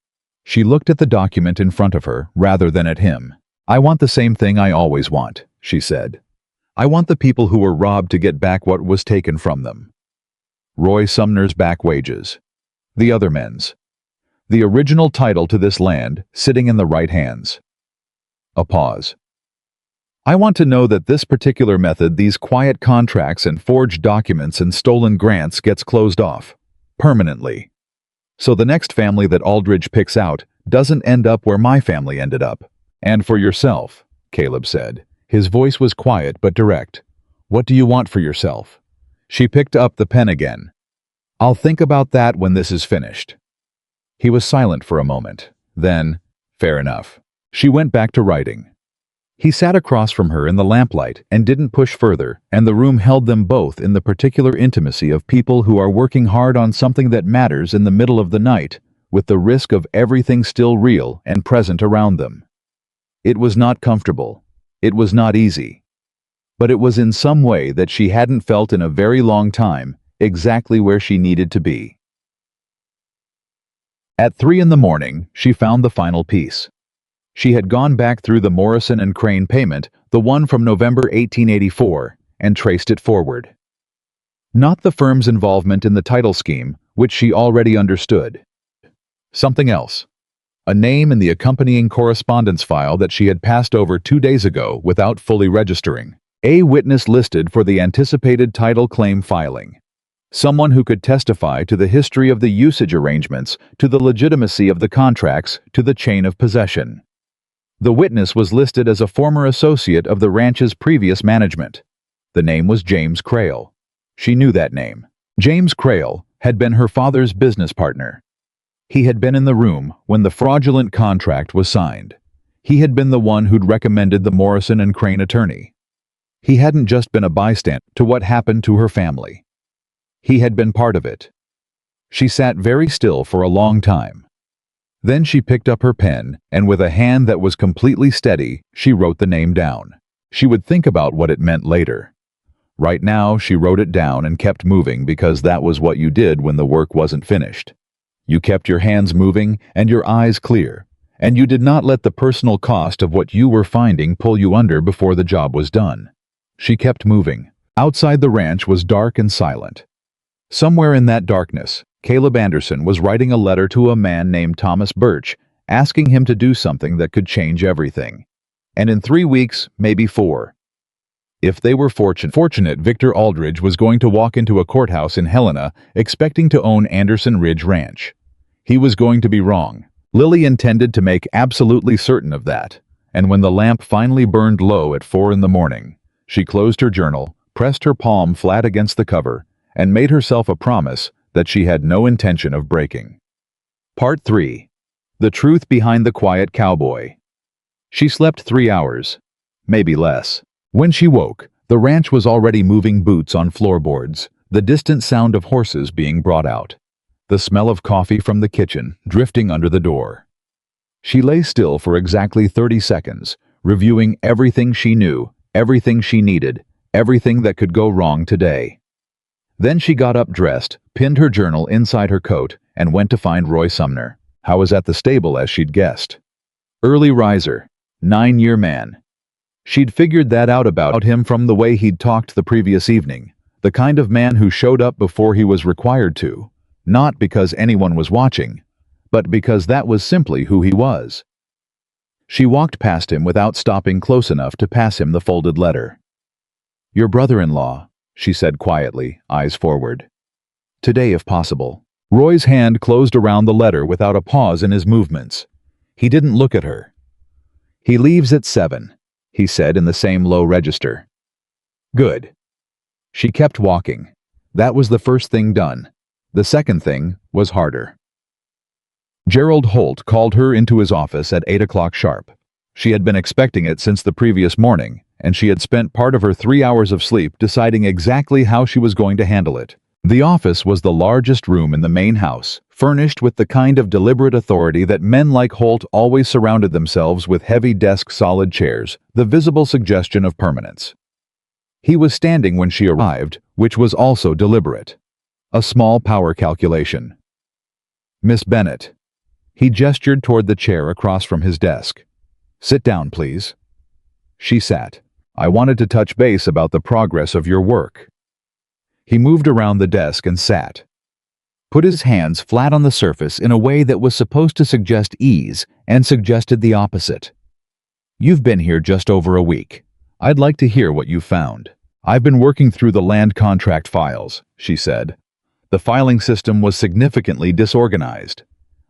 She looked at the document in front of her rather than at him. I want the same thing I always want, she said. I want the people who were robbed to get back what was taken from them. Roy Sumner's back wages. The other men's. The original title to this land sitting in the right hands. A pause. I want to know that this particular method, these quiet contracts and forged documents and stolen grants, gets closed off. Permanently. So the next family that Aldridge picks out doesn't end up where my family ended up. And for yourself, Caleb said. His voice was quiet but direct. What do you want for yourself? She picked up the pen again. I'll think about that when this is finished. He was silent for a moment. Then, fair enough. She went back to writing. He sat across from her in the lamplight and didn't push further, and the room held them both in the particular intimacy of people who are working hard on something that matters in the middle of the night, with the risk of everything still real and present around them. It was not comfortable. It was not easy. But it was in some way that she hadn't felt in a very long time, exactly where she needed to be. At 3 a.m, she found the final piece. She had gone back through the Morrison and Crane payment, the one from November 1884, and traced it forward. Not the firm's involvement in the title scheme, which she already understood. Something else. A name in the accompanying correspondence file that she had passed over 2 days ago without fully registering. A witness listed for the anticipated title claim filing. Someone who could testify to the history of the usage arrangements, to the legitimacy of the contracts, to the chain of possession. The witness was listed as a former associate of the ranch's previous management. The name was James Crail. She knew that name. James Crail had been her father's business partner. He had been in the room when the fraudulent contract was signed. He had been the one who'd recommended the Morrison and Crane attorney. He hadn't just been a bystander to what happened to her family. He had been part of it. She sat very still for a long time. Then she picked up her pen, and with a hand that was completely steady, she wrote the name down. She would think about what it meant later. Right now, she wrote it down and kept moving because that was what you did when the work wasn't finished. You kept your hands moving and your eyes clear, and you did not let the personal cost of what you were finding pull you under before the job was done. She kept moving. Outside the ranch was dark and silent. Somewhere in that darkness, Caleb Anderson was writing a letter to a man named Thomas Birch, asking him to do something that could change everything. And in 3 weeks, maybe 4. If they were fortunate, Victor Aldridge was going to walk into a courthouse in Helena, expecting to own Anderson Ridge Ranch. He was going to be wrong. Lily intended to make absolutely certain of that, and when the lamp finally burned low at 4 in the morning, she closed her journal, pressed her palm flat against the cover, and made herself a promise that she had no intention of breaking. Part 3. The Truth Behind the Quiet Cowboy. She slept 3 hours, maybe less. When she woke, the ranch was already moving boots on floorboards, the distant sound of horses being brought out, the smell of coffee from the kitchen drifting under the door. She lay still for exactly 30 seconds, reviewing everything she knew, everything she needed, everything that could go wrong today. Then she got up dressed, pinned her journal inside her coat, and went to find Roy Sumner. How was at the stable as she'd guessed. Early riser, 9-year man. She'd figured that out about him from the way he'd talked the previous evening, the kind of man who showed up before he was required to, not because anyone was watching, but because that was simply who he was. She walked past him without stopping close enough to pass him the folded letter. "Your brother-in-law," she said quietly, eyes forward. "Today, if possible." Roy's hand closed around the letter without a pause in his movements. He didn't look at her. "He leaves at 7, he said in the same low register. "Good." She kept walking. That was the first thing done. The second thing was harder. Gerald Holt called her into his office at 8 o'clock sharp. She had been expecting it since the previous morning, and she had spent part of her 3 hours of sleep deciding exactly how she was going to handle it. The office was the largest room in the main house, furnished with the kind of deliberate authority that men like Holt always surrounded themselves with heavy desk solid chairs, the visible suggestion of permanence. He was standing when she arrived, which was also deliberate. A small power calculation. "Miss Bennett." He gestured toward the chair across from his desk. "Sit down, please." She sat. "I wanted to touch base about the progress of your work." He moved around the desk and sat. Put his hands flat on the surface in a way that was supposed to suggest ease and suggested the opposite. "You've been here just over a week. I'd like to hear what you found." "I've been working through the land contract files," she said. "The filing system was significantly disorganized.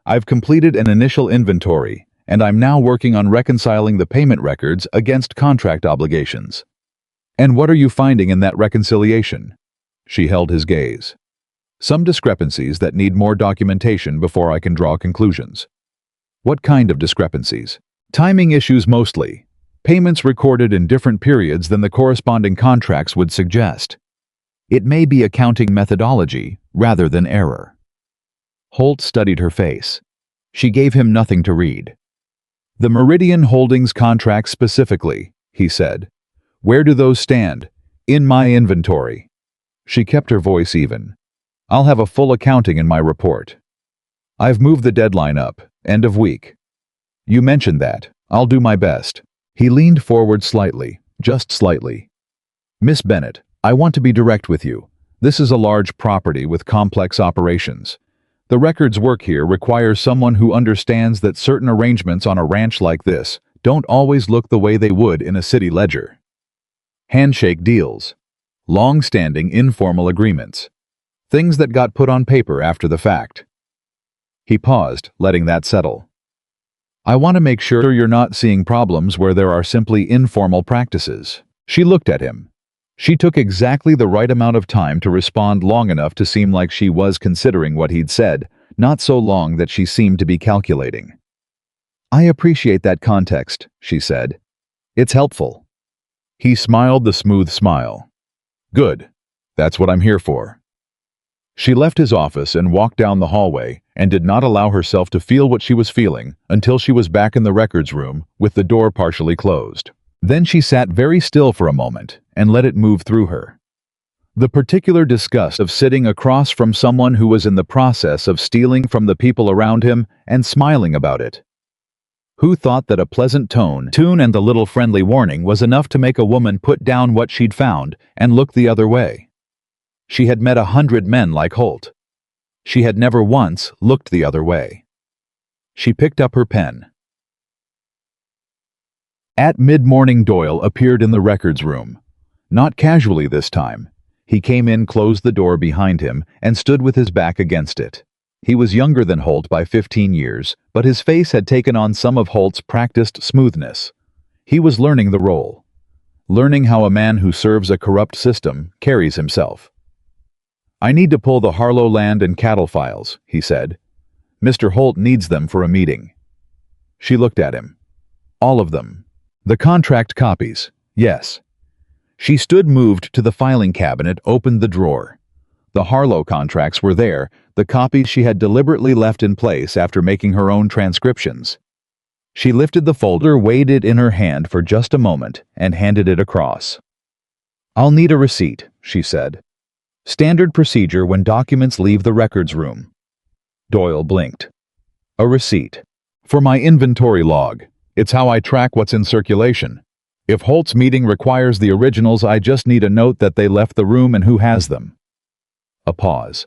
I've completed an initial inventory, and I'm now working on reconciling the payment records against contract obligations." "And what are you finding in that reconciliation?" She held his gaze. "Some discrepancies that need more documentation before I can draw conclusions." "What kind of discrepancies?" "Timing issues mostly. Payments recorded in different periods than the corresponding contracts would suggest. It may be accounting methodology rather than error." Holt studied her face. She gave him nothing to read. "The Meridian Holdings contracts specifically," he said. "Where do those stand?" "In my inventory." She kept her voice even. "I'll have a full accounting in my report. I've moved the deadline up, end of week." "You mentioned that. I'll do my best." He leaned forward slightly, just slightly. "Miss Bennett, I want to be direct with you. This is a large property with complex operations. The records work here requires someone who understands that certain arrangements on a ranch like this don't always look the way they would in a city ledger. Handshake deals. Long-standing informal agreements. Things that got put on paper after the fact." He paused, letting that settle. "I want to make sure you're not seeing problems where there are simply informal practices." She looked at him. She took exactly the right amount of time to respond, long enough to seem like she was considering what he'd said, not so long that she seemed to be calculating. "I appreciate that context," she said. "It's helpful." He smiled the smooth smile. "Good. That's what I'm here for." She left his office and walked down the hallway and did not allow herself to feel what she was feeling until she was back in the records room with the door partially closed. Then she sat very still for a moment and let it move through her. The particular disgust of sitting across from someone who was in the process of stealing from the people around him and smiling about it. Who thought that a pleasant tune and the little friendly warning was enough to make a woman put down what she'd found and look the other way? She had met 100 men like Holt. She had never once looked the other way. She picked up her pen. At mid-morning, Doyle appeared in the records room. Not casually this time. He came in, closed the door behind him, and stood with his back against it. He was younger than Holt by 15 years, but his face had taken on some of Holt's practiced smoothness. He was learning the role. Learning how a man who serves a corrupt system carries himself. "I need to pull the Harlow land and cattle files," he said. "Mr. Holt needs them for a meeting." She looked at him. "All of them." "The contract copies, yes." She stood, moved to the filing cabinet, opened the drawer. The Harlow contracts were there, the copies she had deliberately left in place after making her own transcriptions. She lifted the folder, weighed it in her hand for just a moment, and handed it across. "I'll need a receipt," she said. "Standard procedure when documents leave the records room." Doyle blinked. "A receipt. For my inventory log. It's how I track what's in circulation. If Holt's meeting requires the originals, I just need a note that they left the room and who has them." A pause.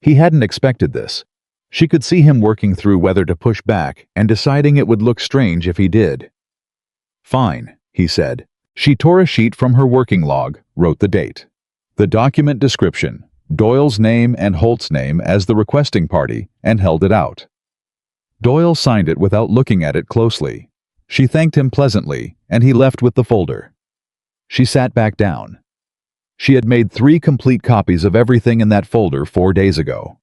He hadn't expected this. She could see him working through whether to push back and deciding it would look strange if he did. "Fine," he said. She tore a sheet from her working log, wrote the date. The document description, Doyle's name and Holt's name as the requesting party, and held it out. Doyle signed it without looking at it closely. She thanked him pleasantly, and he left with the folder. She sat back down. She had made 3 complete copies of everything in that folder 4 days ago.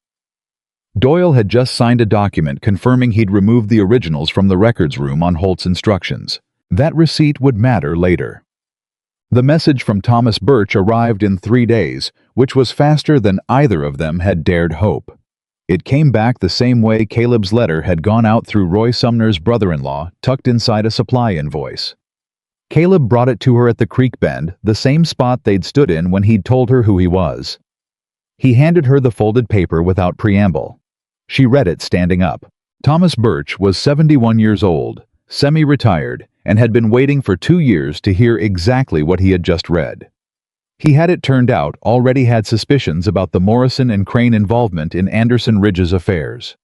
Doyle had just signed a document confirming he'd removed the originals from the records room on Holt's instructions. That receipt would matter later. The message from Thomas Birch arrived in 3 days, which was faster than either of them had dared hope. It came back the same way Caleb's letter had gone out, through Roy Sumner's brother-in-law, tucked inside a supply invoice. Caleb brought it to her at the creek bend, the same spot they'd stood in when he'd told her who he was. He handed her the folded paper without preamble. She read it standing up. Thomas Birch was 71 years old, semi-retired, and had been waiting for 2 years to hear exactly what he had just read. He had, it turned out, already had suspicions about the Morrison and Crane involvement in Anderson Ridge's affairs.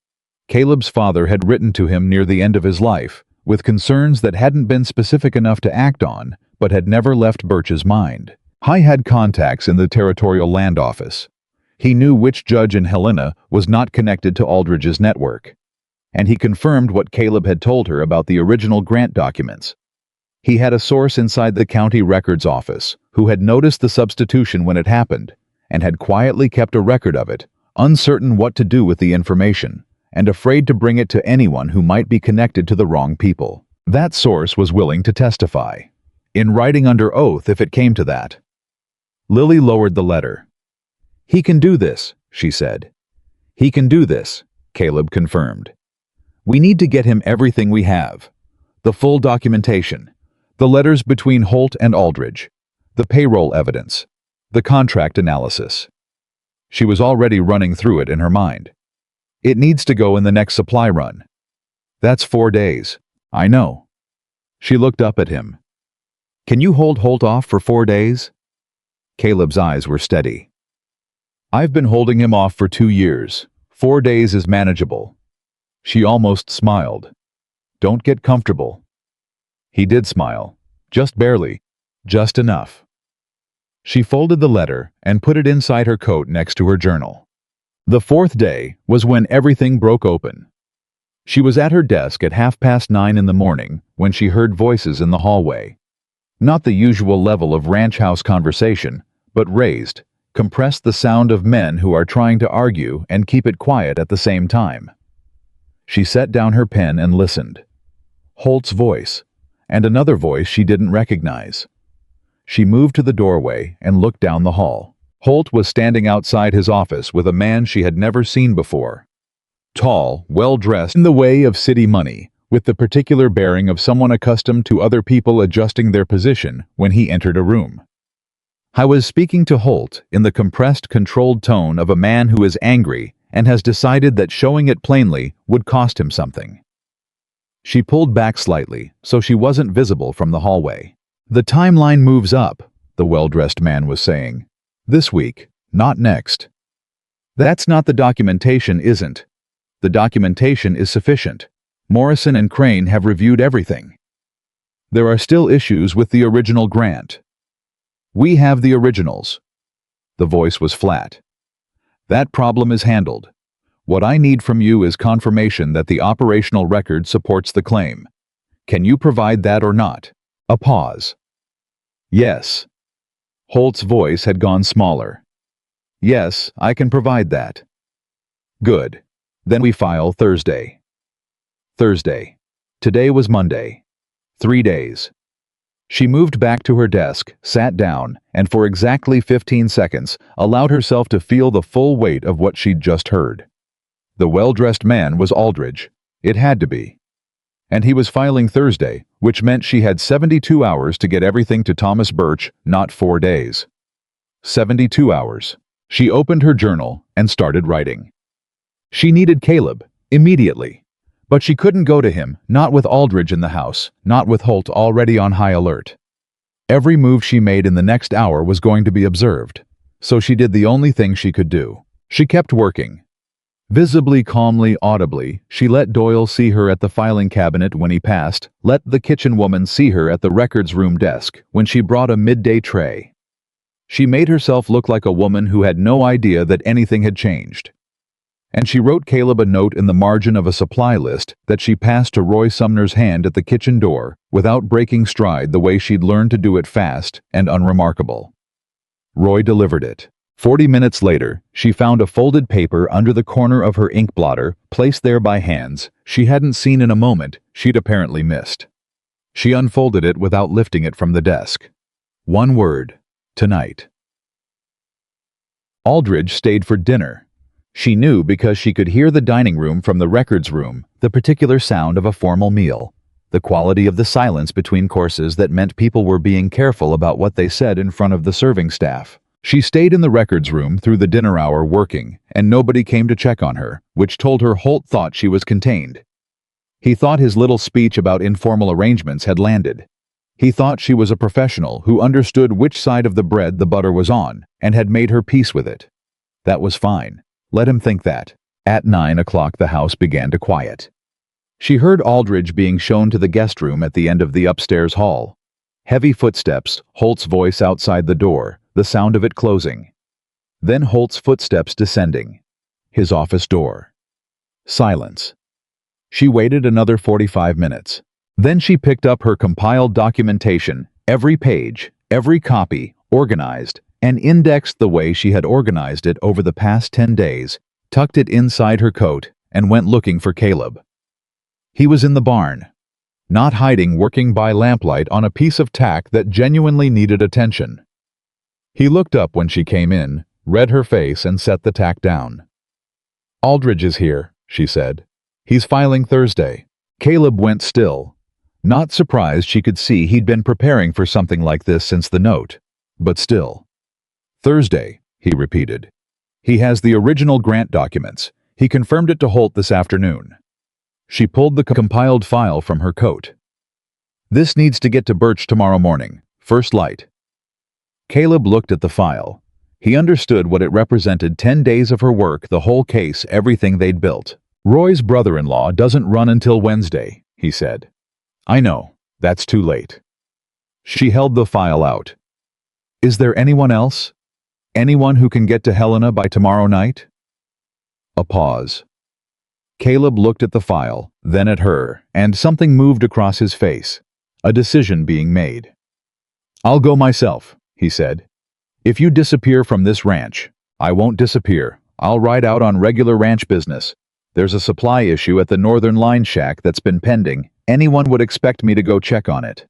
Caleb's father had written to him near the end of his life, with concerns that hadn't been specific enough to act on, but had never left Birch's mind. He had contacts in the Territorial Land Office. He knew which judge in Helena was not connected to Aldridge's network. And he confirmed what Caleb had told her about the original grant documents. He had a source inside the county records office who had noticed the substitution when it happened and had quietly kept a record of it, uncertain what to do with the information and afraid to bring it to anyone who might be connected to the wrong people. That source was willing to testify, in writing under oath if it came to that. Lily lowered the letter. "He can do this," she said. "He can do this," Caleb confirmed. "We need to get him everything we have. The full documentation. The letters between Holt and Aldridge. The payroll evidence. The contract analysis." She was already running through it in her mind. "It needs to go in the next supply run." "That's 4 days. I know." She looked up at him. "Can you hold Holt off for 4 days?" Caleb's eyes were steady. "I've been holding him off for 2 years. 4 days is manageable." She almost smiled. "Don't get comfortable." He did smile. Just barely. Just enough. She folded the letter and put it inside her coat next to her journal. The 4th day was when everything broke open. She was at her desk at 9:30 in the morning when she heard voices in the hallway. Not the usual level of ranch house conversation, but raised, compressed the sound of men who are trying to argue and keep it quiet at the same time. She set down her pen and listened. Holt's voice, and another voice she didn't recognize. She moved to the doorway and looked down the hall. Holt was standing outside his office with a man she had never seen before. Tall, well-dressed in the way of city money, with the particular bearing of someone accustomed to other people adjusting their position when he entered a room. I was speaking to Holt in the compressed, controlled tone of a man who is angry and has decided that showing it plainly would cost him something. She pulled back slightly so she wasn't visible from the hallway. "The timeline moves up," the well-dressed man was saying. "This week, not next." "That's not the documentation, isn't. The documentation is sufficient. Morrison and Crane have reviewed everything. There are still issues with the original grant. We have the originals." The voice was flat. "That problem is handled. What I need from you is confirmation that the operational record supports the claim. Can you provide that or not?" A pause. "Yes." Holt's voice had gone smaller. "Yes, I can provide that." "Good. Then we file Thursday." Thursday. Today was Monday. 3 days. She moved back to her desk, sat down, and for exactly 15 seconds allowed herself to feel the full weight of what she'd just heard. The well-dressed man was Aldridge. It had to be. And he was filing Thursday, which meant she had 72 hours to get everything to Thomas Birch, not 4 days. 72 hours. She opened her journal and started writing. She needed Caleb, immediately. But she couldn't go to him, not with Aldridge in the house, not with Holt already on high alert. Every move she made in the next hour was going to be observed, so she did the only thing she could do. She kept working. Visibly, calmly, audibly, she let Doyle see her at the filing cabinet when he passed, let the kitchen woman see her at the records room desk when she brought a midday tray. She made herself look like a woman who had no idea that anything had changed. And she wrote Caleb a note in the margin of a supply list that she passed to Roy Sumner's hand at the kitchen door without breaking stride the way she'd learned to do it fast and unremarkable. Roy delivered it. 40 minutes later, she found a folded paper under the corner of her ink blotter, placed there by hands she hadn't seen in a moment she'd apparently missed. She unfolded it without lifting it from the desk. One word: tonight. Aldridge stayed for dinner. She knew because she could hear the dining room from the records room, the particular sound of a formal meal, the quality of the silence between courses that meant people were being careful about what they said in front of the serving staff. She stayed in the records room through the dinner hour working, and nobody came to check on her, which told her Holt thought she was contained. He thought his little speech about informal arrangements had landed. He thought she was a professional who understood which side of the bread the butter was on and had made her peace with it. That was fine. Let him think that. At 9 o'clock the house began to quiet. She heard Aldridge being shown to the guest room at the end of the upstairs hall. Heavy footsteps, Holt's voice outside the door, the sound of it closing. Then Holt's footsteps descending. His office door. Silence. She waited another 45 minutes. Then she picked up her compiled documentation, every page, every copy, organized, and indexed the way she had organized it over the past 10 days, tucked it inside her coat, and went looking for Caleb. He was in the barn, not hiding, working by lamplight on a piece of tack that genuinely needed attention. He looked up when she came in, read her face, and set the tack down. "Aldridge is here," she said. "He's filing Thursday." Caleb went still. Not surprised she could see he'd been preparing for something like this since the note, but still. "Thursday," he repeated. "He has the original grant documents. He confirmed it to Holt this afternoon." She pulled the compiled file from her coat. "This needs to get to Birch tomorrow morning, first light." Caleb looked at the file. He understood what it represented: 10 days of her work, the whole case, everything they'd built. "Roy's brother-in-law doesn't run until Wednesday," he said. "I know. That's too late." She held the file out. "Is there anyone else? Anyone who can get to Helena by tomorrow night?" A pause. Caleb looked at the file, then at her, and something moved across his face. A decision being made. "I'll go myself," he said. "If you disappear from this ranch, I won't disappear. I'll ride out on regular ranch business. There's a supply issue at the Northern Line shack that's been pending. Anyone would expect me to go check on it.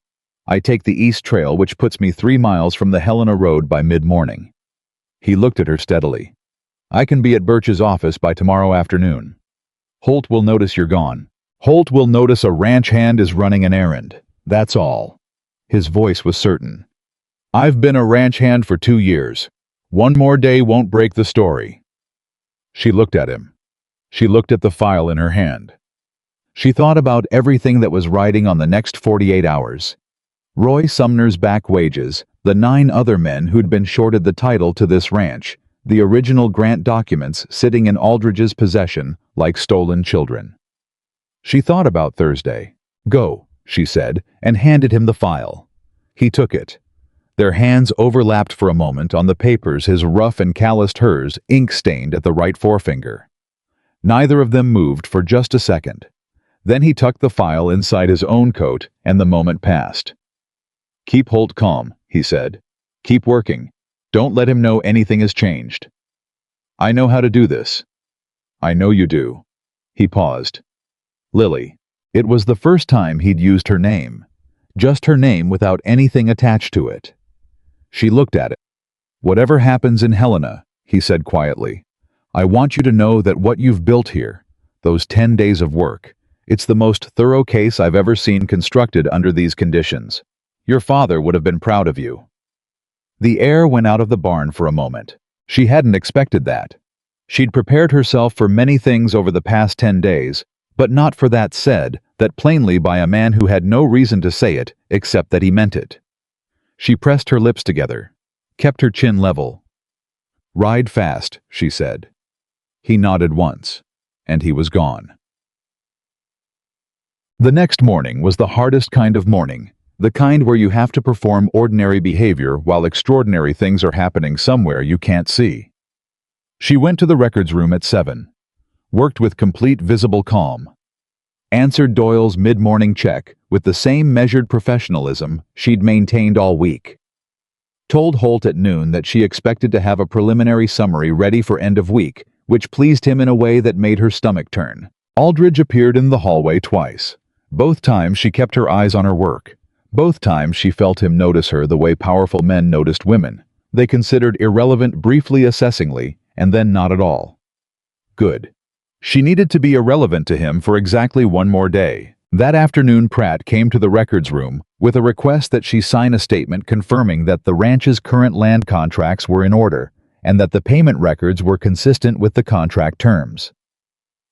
I take the East Trail, which puts me 3 miles from the Helena Road by mid-morning." He looked at her steadily. "I can be at Birch's office by tomorrow afternoon. Holt will notice you're gone. Holt will notice a ranch hand is running an errand. That's all." His voice was certain. "I've been a ranch hand for 2 years. One more day won't break the story." She looked at him. She looked at the file in her hand. She thought about everything that was riding on the next 48 hours. Roy Sumner's back wages, the 9 other men who'd been shorted the title to this ranch, the original grant documents sitting in Aldridge's possession like stolen children. She thought about Thursday. "Go," she said, and handed him the file. He took it. Their hands overlapped for a moment on the papers, his rough and calloused, hers ink-stained at the right forefinger. Neither of them moved for just a second. Then he tucked the file inside his own coat, and the moment passed. "Keep Holt calm," he said. "Keep working. Don't let him know anything has changed. I know how to do this." "I know you do." He paused. Lily. It was the first time he'd used her name. Just her name without anything attached to it. She looked at it. "Whatever happens in Helena," he said quietly, "I want you to know that what you've built here, those 10 days of work, it's the most thorough case I've ever seen constructed under these conditions. Your father would have been proud of you." The air went out of the barn for a moment. She hadn't expected that. She'd prepared herself for many things over the past 10 days, but not for that said, that plainly by a man who had no reason to say it except that he meant it. She pressed her lips together, kept her chin level. "Ride fast," she said. He nodded once, and he was gone. The next morning was the hardest kind of morning, the kind where you have to perform ordinary behavior while extraordinary things are happening somewhere you can't see. She went to the records room at 7, worked with complete visible calm, answered Doyle's mid-morning check with the same measured professionalism she'd maintained all week, told Holt at noon that she expected to have a preliminary summary ready for end of week, which pleased him in a way that made her stomach turn. Aldridge appeared in the hallway twice. Both times she kept her eyes on her work. Both times she felt him notice her the way powerful men noticed women. They considered irrelevant briefly, assessingly, and then not at all. Good. She needed to be irrelevant to him for exactly one more day. That afternoon Pratt came to the records room with a request that she sign a statement confirming that the ranch's current land contracts were in order and that the payment records were consistent with the contract terms.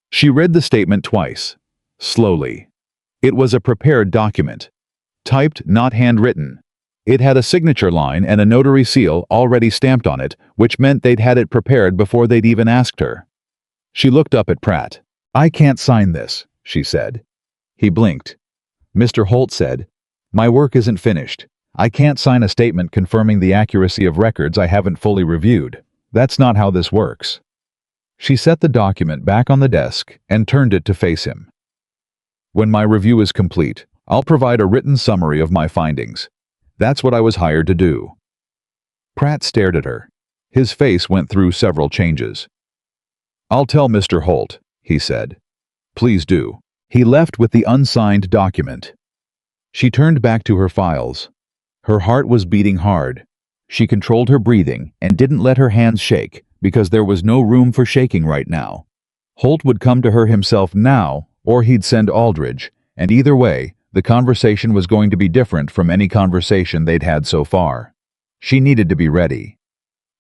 She read the statement twice, slowly. It was a prepared document. Typed, not handwritten. It had a signature line and a notary seal already stamped on it, which meant they'd had it prepared before they'd even asked her. She looked up at Pratt. "I can't sign this," she said. He blinked. Mr. Holt said, "My work isn't finished. I can't sign a statement confirming the accuracy of records I haven't fully reviewed. That's not how this works." She set the document back on the desk and turned it to face him. "When my review is complete, I'll provide a written summary of my findings. That's what I was hired to do." Pratt stared at her. His face went through several changes. "I'll tell Mr. Holt," he said. "Please do." He left with the unsigned document. She turned back to her files. Her heart was beating hard. She controlled her breathing and didn't let her hands shake because there was no room for shaking right now. Holt would come to her himself now, or he'd send Aldridge, and either way, the conversation was going to be different from any conversation they'd had so far. She needed to be ready.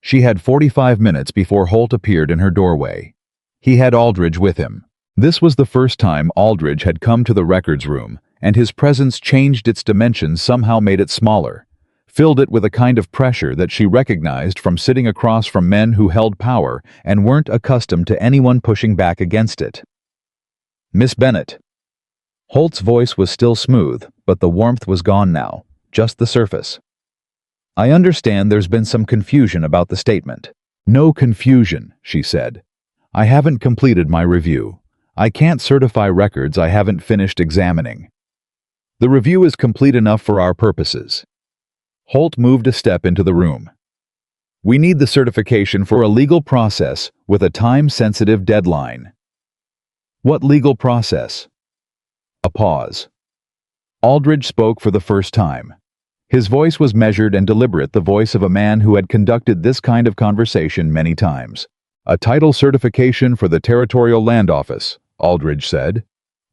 She had 45 minutes before Holt appeared in her doorway. He had Aldridge with him. This was the first time Aldridge had come to the records room, and his presence changed its dimensions, somehow made it smaller, filled it with a kind of pressure that she recognized from sitting across from men who held power and weren't accustomed to anyone pushing back against it. "Miss Bennett." Holt's voice was still smooth, but the warmth was gone now, just the surface. "I understand there's been some confusion about the statement." "No confusion," she said. "I haven't completed my review. I can't certify records I haven't finished examining. The review is complete enough for our purposes." Holt moved a step into the room. We need the certification for a legal process with a time-sensitive deadline. What legal process? A pause. Aldridge spoke for the first time. His voice was measured and deliberate, the voice of a man who had conducted this kind of conversation many times. A title certification for the Territorial Land Office, Aldridge said.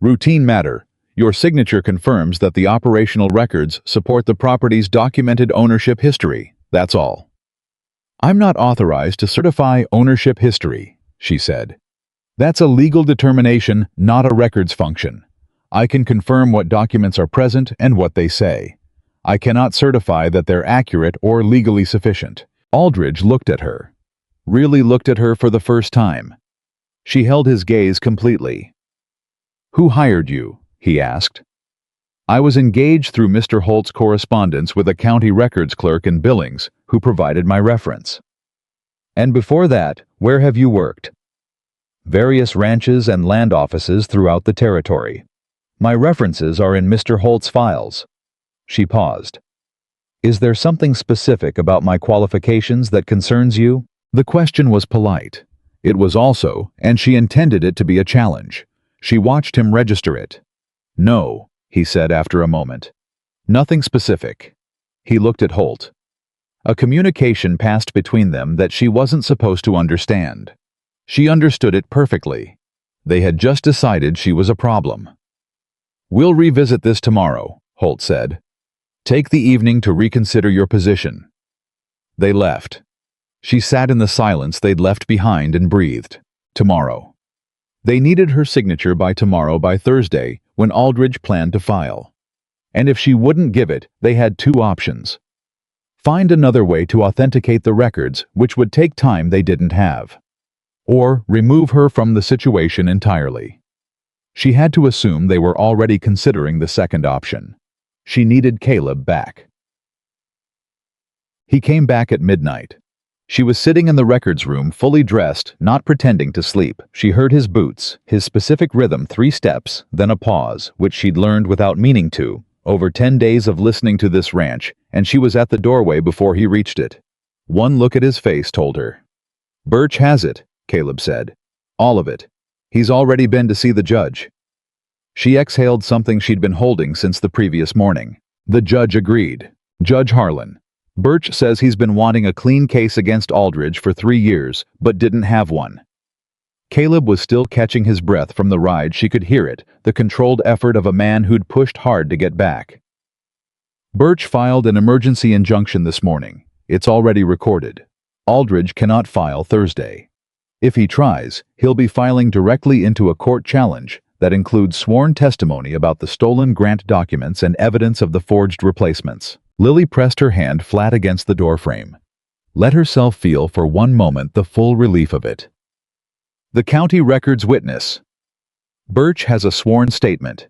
Routine matter. Your signature confirms that the operational records support the property's documented ownership history. That's all. I'm not authorized to certify ownership history, she said. That's a legal determination, not a records function. I can confirm what documents are present and what they say. I cannot certify that they're accurate or legally sufficient. Aldridge looked at her. Really looked at her for the first time. She held his gaze completely. Who hired you? He asked. I was engaged through Mr. Holt's correspondence with a county records clerk in Billings who provided my reference. And before that, where have you worked? Various ranches and land offices throughout the territory. My references are in Mr. Holt's files. She paused. Is there something specific about my qualifications that concerns you? The question was polite. It was also, and she intended it to be a challenge. She watched him register it. No, he said after a moment. Nothing specific. He looked at Holt. A communication passed between them that she wasn't supposed to understand. She understood it perfectly. They had just decided she was a problem. We'll revisit this tomorrow, Holt said. Take the evening to reconsider your position. They left. She sat in the silence they'd left behind and breathed. Tomorrow. They needed her signature by tomorrow, by Thursday, when Aldridge planned to file. And if she wouldn't give it, they had two options. Find another way to authenticate the records, which would take time they didn't have. Or remove her from the situation entirely. She had to assume they were already considering the second option. She needed Caleb back. He came back at midnight. She was sitting in the records room, fully dressed, not pretending to sleep. She heard his boots, his specific rhythm, 3 steps, then a pause, which she'd learned without meaning to, over 10 days of listening to this ranch, and she was at the doorway before he reached it. One look at his face told her. Birch has it, Caleb said. All of it. He's already been to see the judge. She exhaled something she'd been holding since the previous morning. The judge agreed. Judge Harlan. Birch says he's been wanting a clean case against Aldridge for 3 years, but didn't have one. Caleb was still catching his breath from the ride. She could hear it, the controlled effort of a man who'd pushed hard to get back. Birch filed an emergency injunction this morning. It's already recorded. Aldridge cannot file Thursday. If he tries, he'll be filing directly into a court challenge that includes sworn testimony about the stolen grant documents and evidence of the forged replacements. Lily pressed her hand flat against the doorframe. Let herself feel for one moment the full relief of it. The county records witness. Birch has a sworn statement.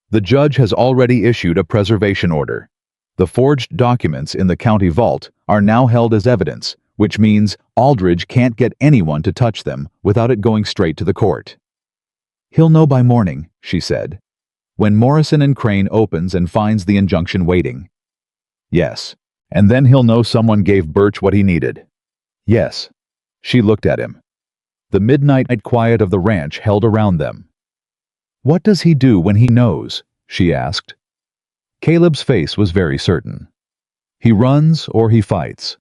The judge has already issued a preservation order. The forged documents in the county vault are now held as evidence, which means Aldridge can't get anyone to touch them without it going straight to the court. He'll know by morning, she said, when Morrison and Crane opens and finds the injunction waiting. Yes, and then he'll know someone gave Birch what he needed. Yes. She looked at him. The midnight quiet of the ranch held around them. What does he do when he knows? She asked. Caleb's face was very certain. He runs or he fights.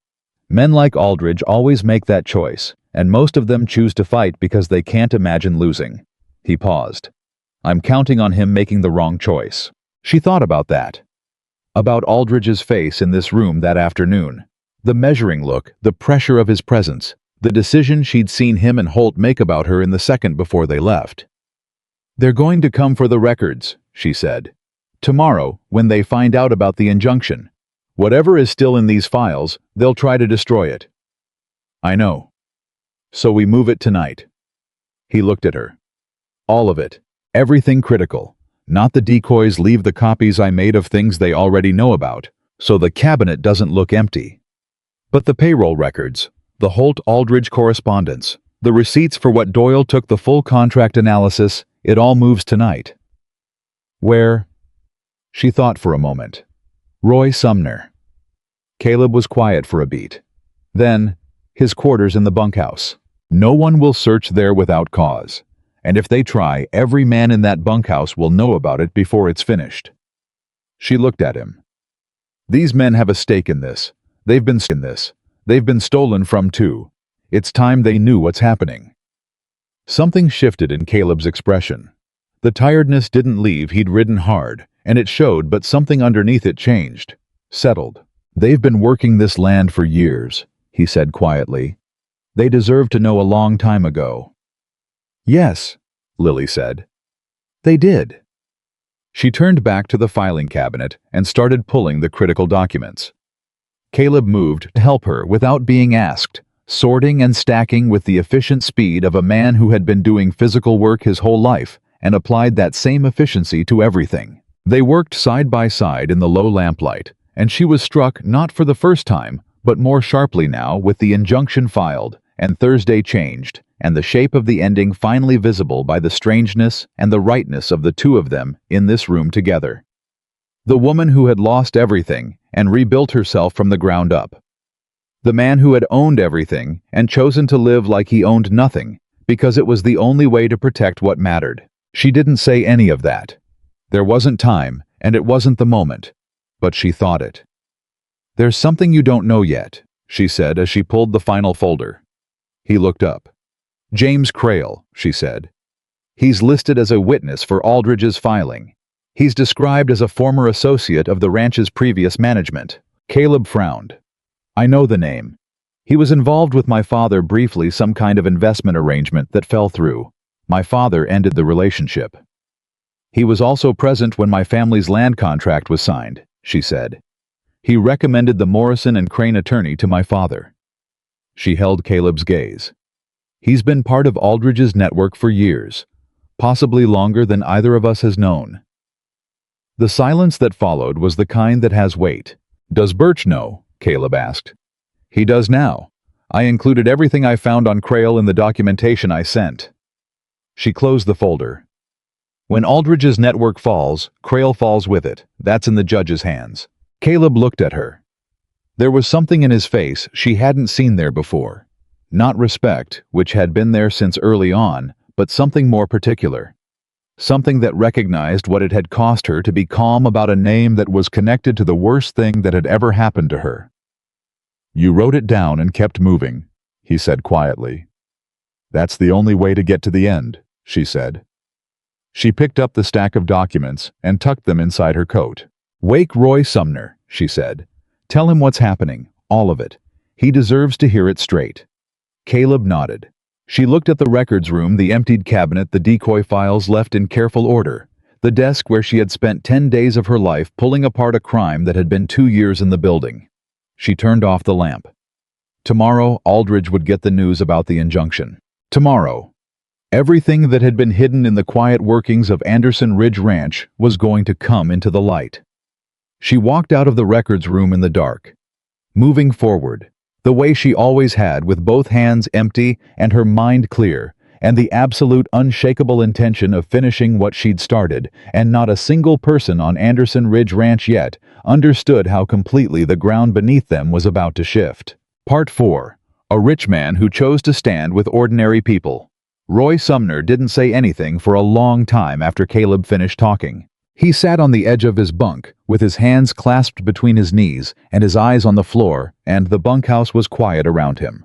Men like Aldridge always make that choice, and most of them choose to fight because they can't imagine losing. He paused. I'm counting on him making the wrong choice. She thought about that. About Aldridge's face in this room that afternoon. The measuring look, the pressure of his presence, the decision she'd seen him and Holt make about her in the second before they left. They're going to come for the records, she said. Tomorrow, when they find out about the injunction. Whatever is still in these files, they'll try to destroy it. I know. So we move it tonight. He looked at her. All of it. Everything critical. Not the decoys. Leave the copies I made of things they already know about, so the cabinet doesn't look empty. But the payroll records, the Holt-Aldridge correspondence, the receipts for what Doyle took, the full contract analysis, it all moves tonight. Where? She thought for a moment. Roy Sumner. Caleb was quiet for a beat. Then, his quarters in the bunkhouse. No one will search there without cause. And if they try, every man in that bunkhouse will know about it before it's finished. She looked at him. These men have a stake in this. They've been stolen from too. It's time they knew what's happening. Something shifted in Caleb's expression. The tiredness didn't leave. He'd ridden hard, and it showed, but something underneath it changed. Settled. They've been working this land for years, he said quietly. They deserve to know a long time ago. Yes, Lily said. They did. She turned back to the filing cabinet and started pulling the critical documents. Caleb moved to help her without being asked, sorting and stacking with the efficient speed of a man who had been doing physical work his whole life and applied that same efficiency to everything. They worked side by side in the low lamplight, and she was struck not for the first time, but more sharply now with the injunction filed, and Thursday changed, and the shape of the ending finally visible by the strangeness and the rightness of the two of them in this room together. The woman who had lost everything and rebuilt herself from the ground up. The man who had owned everything and chosen to live like he owned nothing, because it was the only way to protect what mattered. She didn't say any of that. There wasn't time, and it wasn't the moment, but she thought it. There's something you don't know yet, she said as she pulled the final folder. He looked up. James Crail, she said. He's listed as a witness for Aldridge's filing. He's described as a former associate of the ranch's previous management. Caleb frowned. I know the name. He was involved with my father briefly, some kind of investment arrangement that fell through. My father ended the relationship. He was also present when my family's land contract was signed, she said. He recommended the Morrison and Crane attorney to my father. She held Caleb's gaze. He's been part of Aldridge's network for years, possibly longer than either of us has known. The silence that followed was the kind that has weight. Does Birch know? Caleb asked. He does now. I included everything I found on Crail in the documentation I sent. She closed the folder. When Aldridge's network falls, Crail falls with it. That's in the judge's hands. Caleb looked at her. There was something in his face she hadn't seen there before. Not respect, which had been there since early on, but something more particular. Something that recognized what it had cost her to be calm about a name that was connected to the worst thing that had ever happened to her. You wrote it down and kept moving, he said quietly. That's the only way to get to the end, she said. She picked up the stack of documents and tucked them inside her coat. Wake Roy Sumner, she said. Tell him what's happening, all of it. He deserves to hear it straight. Caleb nodded. She looked at the records room, the emptied cabinet, the decoy files left in careful order, the desk where she had spent 10 days of her life pulling apart a crime that had been 2 years in the building. She turned off the lamp. Tomorrow, Aldridge would get the news about the injunction. Tomorrow. Everything that had been hidden in the quiet workings of Anderson Ridge Ranch was going to come into the light. She walked out of the records room in the dark, moving forward, the way she always had, with both hands empty and her mind clear, and the absolute unshakable intention of finishing what she'd started, and not a single person on Anderson Ridge Ranch yet understood how completely the ground beneath them was about to shift. Part 4. A rich man who chose to stand with ordinary people. Roy Sumner didn't say anything for a long time after Caleb finished talking. He sat on the edge of his bunk, with his hands clasped between his knees and his eyes on the floor, and the bunkhouse was quiet around him.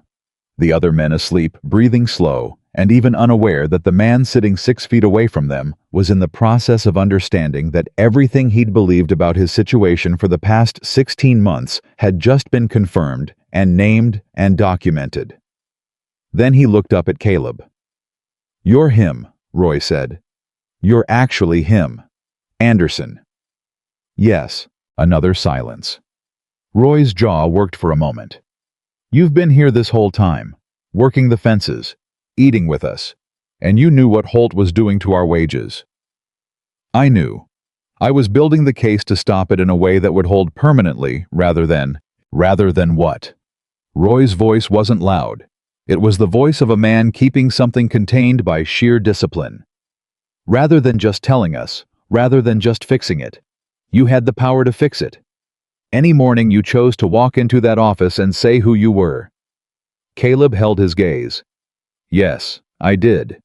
The other men asleep, breathing slow, and even unaware that the man sitting 6 feet away from them was in the process of understanding that everything he'd believed about his situation for the past 16 months had just been confirmed and named and documented. Then he looked up at Caleb. You're him, Roy said. You're actually him. Anderson. Yes, another silence. Roy's jaw worked for a moment. You've been here this whole time, working the fences, eating with us, and you knew what Holt was doing to our wages. I knew. I was building the case to stop it in a way that would hold permanently rather than what? Roy's voice wasn't loud. It was the voice of a man keeping something contained by sheer discipline. Rather than just telling us, rather than just fixing it, you had the power to fix it. Any morning you chose to walk into that office and say who you were. Caleb held his gaze. Yes, I did.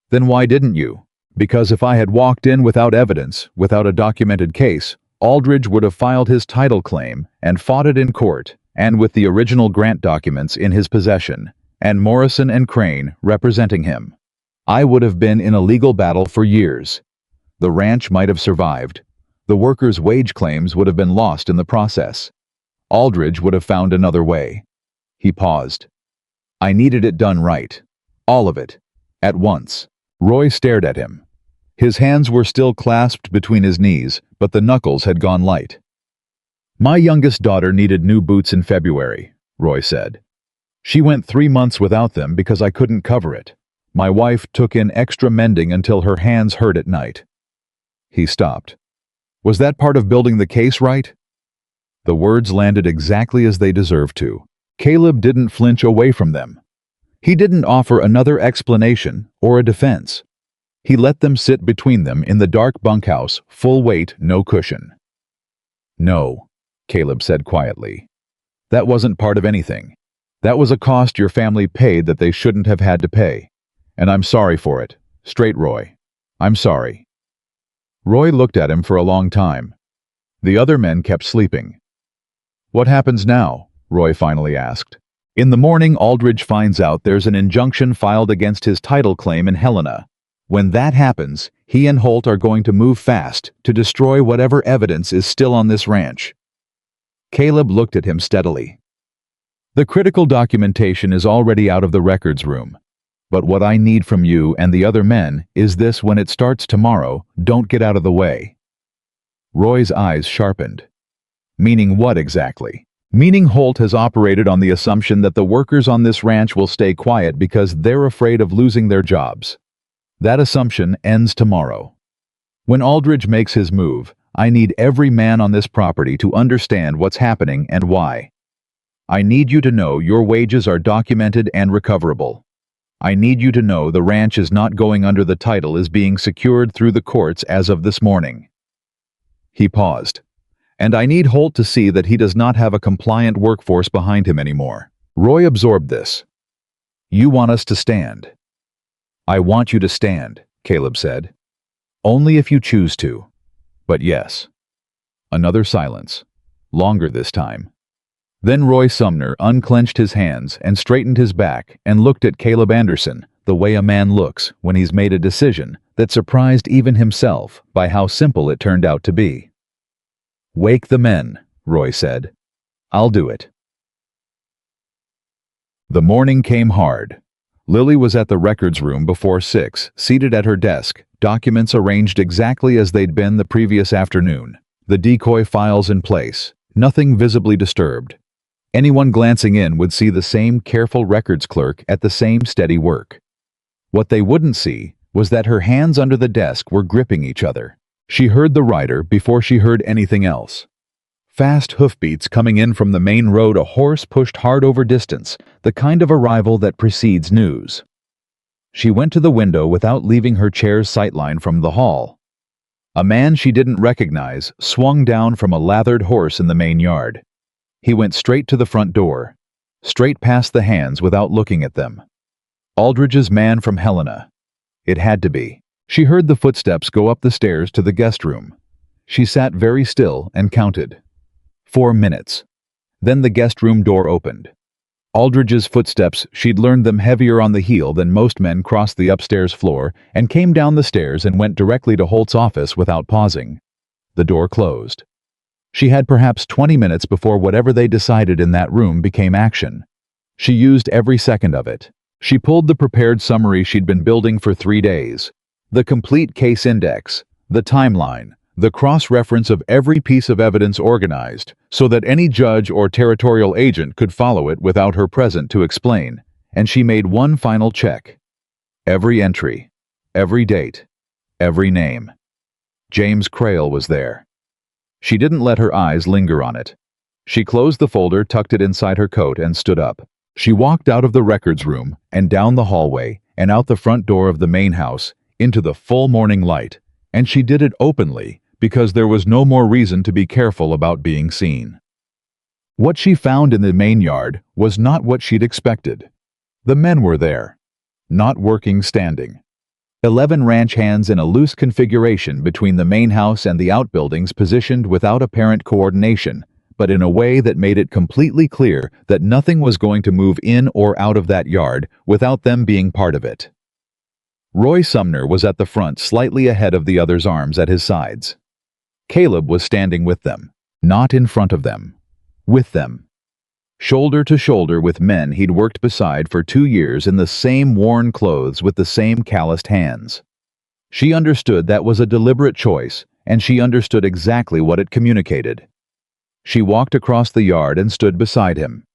Then why didn't you? Because if I had walked in without evidence, without a documented case, Aldridge would have filed his title claim and fought it in court, and with the original grant documents in his possession, and Morrison and Crane representing him. I would have been in a legal battle for years. The ranch might have survived. The workers' wage claims would have been lost in the process. Aldridge would have found another way. He paused. I needed it done right. All of it. At once. Roy stared at him. His hands were still clasped between his knees, but the knuckles had gone light. My youngest daughter needed new boots in February, Roy said. She went 3 months without them because I couldn't cover it. My wife took in extra mending until her hands hurt at night. He stopped. Was that part of building the case right? The words landed exactly as they deserved to. Caleb didn't flinch away from them. He didn't offer another explanation or a defense. He let them sit between them in the dark bunkhouse, full weight, no cushion. No, Caleb said quietly. That wasn't part of anything. That was a cost your family paid that they shouldn't have had to pay. And I'm sorry for it. Straight, Roy. I'm sorry. Roy looked at him for a long time. The other men kept sleeping. What happens now? Roy finally asked. In the morning, Aldridge finds out there's an injunction filed against his title claim in Helena. When that happens, he and Holt are going to move fast to destroy whatever evidence is still on this ranch. Caleb looked at him steadily. The critical documentation is already out of the records room. But what I need from you and the other men is this: when it starts tomorrow, don't get out of the way. Roy's eyes sharpened. Meaning what exactly? Meaning Holt has operated on the assumption that the workers on this ranch will stay quiet because they're afraid of losing their jobs. That assumption ends tomorrow. When Aldridge makes his move, I need every man on this property to understand what's happening and why. I need you to know your wages are documented and recoverable. I need you to know the ranch is not going under. The title is being secured through the courts as of this morning. He paused. And I need Holt to see that he does not have a compliant workforce behind him anymore. Roy absorbed this. You want us to stand. I want you to stand, Caleb said. Only if you choose to. But yes. Another silence. Longer this time. Then Roy Sumner unclenched his hands and straightened his back and looked at Caleb Anderson the way a man looks when he's made a decision that surprised even himself by how simple it turned out to be. Wake the men, Roy said. I'll do it. The morning came hard. Lily was at the records room before 6, seated at her desk, documents arranged exactly as they'd been the previous afternoon, the decoy files in place, nothing visibly disturbed. Anyone glancing in would see the same careful records clerk at the same steady work. What they wouldn't see was that her hands under the desk were gripping each other. She heard the rider before she heard anything else. Fast hoofbeats coming in from the main road, a horse pushed hard over distance, the kind of arrival that precedes news. She went to the window without leaving her chair's sightline from the hall. A man she didn't recognize swung down from a lathered horse in the main yard. He went straight to the front door, straight past the hands without looking at them. Aldridge's man from Helena. It had to be. She heard the footsteps go up the stairs to the guest room. She sat very still and counted. 4 minutes. Then the guest room door opened. Aldridge's footsteps, she'd learned them heavier on the heel than most men, crossed the upstairs floor and came down the stairs and went directly to Holt's office without pausing. The door closed. She had perhaps 20 minutes before whatever they decided in that room became action. She used every second of it. She pulled the prepared summary she'd been building for 3 days. The complete case index, the timeline, the cross-reference of every piece of evidence organized so that any judge or territorial agent could follow it without her present to explain. And she made one final check. Every entry, every date, every name. James Crail was there. She didn't let her eyes linger on it. She closed the folder, tucked it inside her coat, and stood up. She walked out of the records room and down the hallway and out the front door of the main house into the full morning light, and she did it openly because there was no more reason to be careful about being seen. What she found in the main yard was not what she'd expected. The men were there, not working standing. 11 ranch hands in a loose configuration between the main house and the outbuildings, positioned without apparent coordination, but in a way that made it completely clear that nothing was going to move in or out of that yard without them being part of it. Roy Sumner was at the front, slightly ahead of the others' arms at his sides. Caleb was standing with them, not in front of them, with them. Shoulder to shoulder with men he'd worked beside for 2 years in the same worn clothes with the same calloused hands. She understood that was a deliberate choice, and she understood exactly what it communicated. She walked across the yard and stood beside him.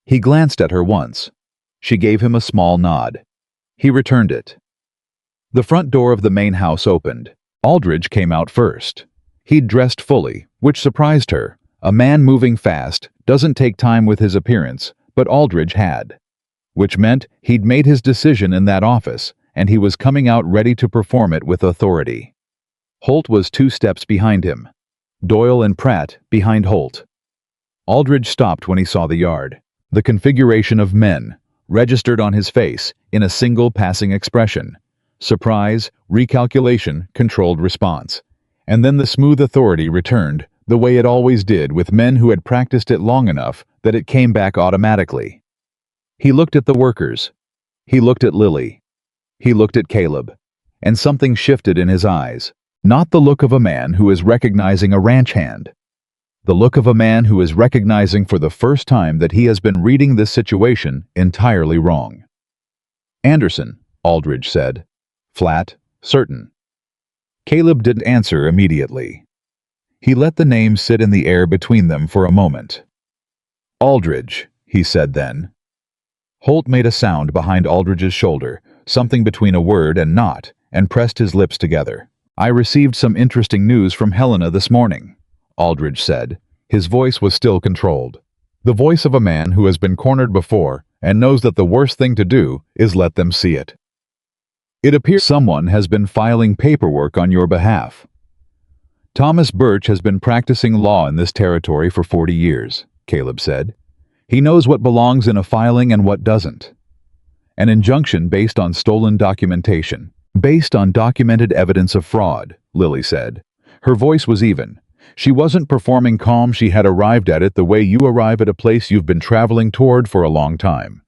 He glanced at her once. She gave him a small nod. He returned it. The front door of the main house opened. Aldridge came out first. He'd dressed fully, which surprised her. A man moving fast doesn't take time with his appearance, but Aldridge had. Which meant he'd made his decision in that office, and he was coming out ready to perform it with authority. Holt was 2 steps behind him. Doyle and Pratt behind Holt. Aldridge stopped when he saw the yard. The configuration of men registered on his face in a single passing expression. Surprise, recalculation, controlled response. And then the smooth authority returned, the way it always did with men who had practiced it long enough that it came back automatically. He looked at the workers. He looked at Lily. He looked at Caleb. And something shifted in his eyes. Not the look of a man who is recognizing a ranch hand. The look of a man who is recognizing for the first time that he has been reading this situation entirely wrong. "Anderson," Aldridge said. Flat, certain. Caleb didn't answer immediately. He let the name sit in the air between them for a moment. "Aldridge," he said then. Holt made a sound behind Aldridge's shoulder, something between a word and not, and pressed his lips together. "I received some interesting news from Helena this morning," Aldridge said. His voice was still controlled. The voice of a man who has been cornered before and knows that the worst thing to do is let them see it. "It appears someone has been filing paperwork on your behalf. Thomas Birch has been practicing law in this territory for 40 years, Caleb said. He knows what belongs in a filing and what doesn't. An injunction based on stolen documentation, based on documented evidence of fraud, Lily said. Her voice was even. She wasn't performing calm, she had arrived at it the way you arrive at a place you've been traveling toward for a long time.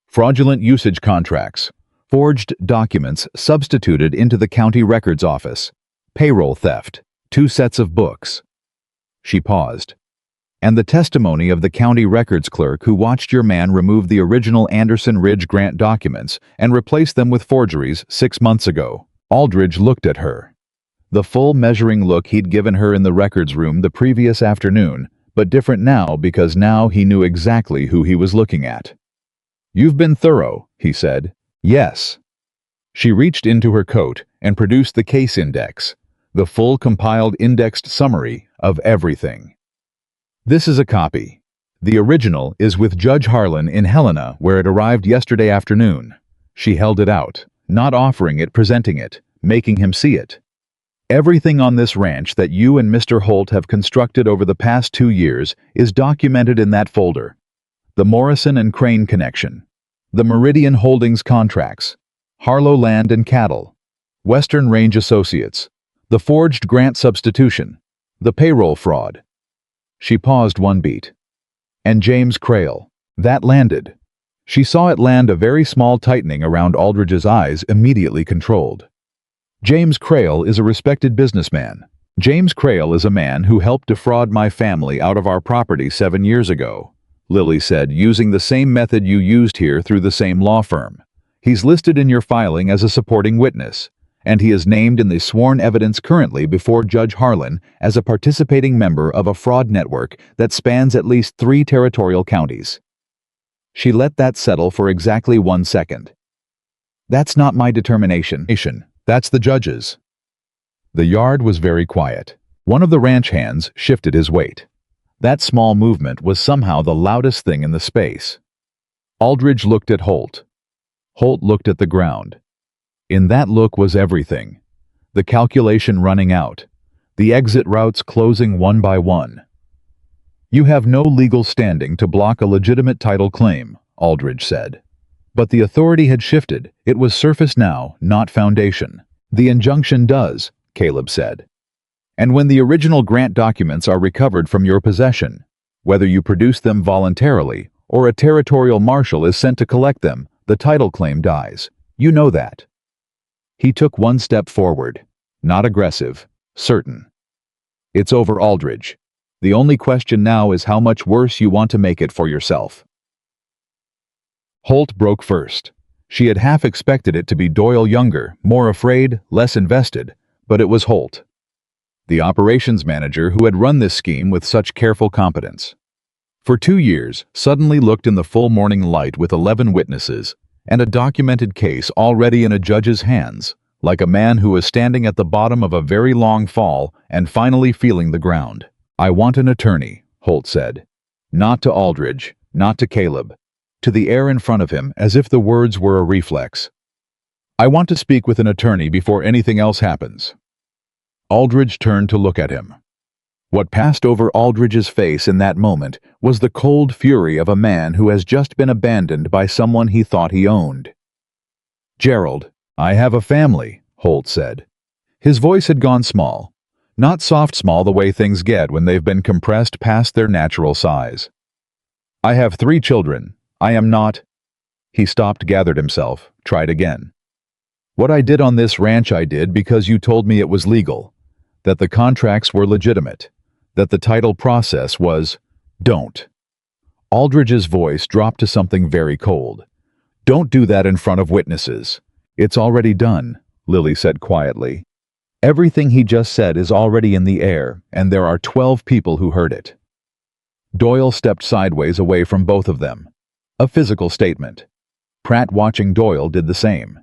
Fraudulent usage contracts, forged documents substituted into the county records office, payroll theft, 2 sets of books." She paused. "And the testimony of the county records clerk who watched your man remove the original Anderson Ridge grant documents and replace them with forgeries 6 months ago." Aldridge looked at her. The full measuring look he'd given her in the records room the previous afternoon, but different now because now he knew exactly who he was looking at. "You've been thorough," he said. "Yes." She reached into her coat and produced the case index, the full compiled indexed summary of everything. "This is a copy. The original is with Judge Harlan in Helena, where it arrived yesterday afternoon." She held it out, not offering it, presenting it, making him see it. "Everything on this ranch that you and Mr. Holt have constructed over the past 2 years is documented in that folder. The Morrison and Crane connection, the Meridian Holdings contracts, Harlow Land and Cattle, Western Range Associates, the forged grant substitution, the payroll fraud." She paused one beat. "And James Crail. That landed." She saw it land, a very small tightening around Aldridge's eyes, immediately controlled. "James Crail is a respected businessman. James Crail is a man who helped defraud my family out of our property 7 years ago," Lily said, "using the same method you used here through the same law firm. He's listed in your filing as a supporting witness, and he is named in the sworn evidence currently before Judge Harlan as a participating member of a fraud network that spans at least 3 territorial counties." She let that settle for exactly 1 second. "That's not my determination. That's the judge's." The yard was very quiet. One of the ranch hands shifted his weight. That small movement was somehow the loudest thing in the space. Aldridge looked at Holt. Holt looked at the ground. In that look was everything. The calculation running out. the exit routes closing one by one. "You have no legal standing to block a legitimate title claim," Aldridge said. But the authority had shifted. It was surface now, not foundation. "The injunction does," Caleb said. "And when the original grant documents are recovered from your possession, whether you produce them voluntarily or a territorial marshal is sent to collect them, the title claim dies. You know that." He took one step forward. Not aggressive, certain. "It's over, Aldridge. The only question now is how much worse you want to make it for yourself." Holt broke first. She had half expected it to be Doyle younger, more afraid, less invested, but it was Holt, the operations manager who had run this scheme with such careful competence. For 2 years, suddenly looked in the full morning light with 11 witnesses, and a documented case already in a judge's hands, like a man who was standing at the bottom of a very long fall and finally feeling the ground. "I want an attorney," Holt said. Not to Aldridge, not to Caleb, to the air in front of him, as if the words were a reflex. "I want to speak with an attorney before anything else happens." Aldridge turned to look at him. What passed over Aldridge's face in that moment was the cold fury of a man who has just been abandoned by someone he thought he owned. "Gerald, I have a family," Holt said. His voice had gone small. Not soft small the way things get when they've been compressed past their natural size. "I have 3 children. I am not—" He stopped, gathered himself, tried again. "What I did on this ranch I did because you told me it was legal, that the contracts were legitimate, that the title process was— Don't." Aldridge's voice dropped to something very cold. "Don't do that in front of witnesses." "It's already done," Lily said quietly. "Everything he just said is already in the air, and there are 12 people who heard it." Doyle stepped sideways away from both of them. A physical statement. Pratt, watching Doyle, did the same.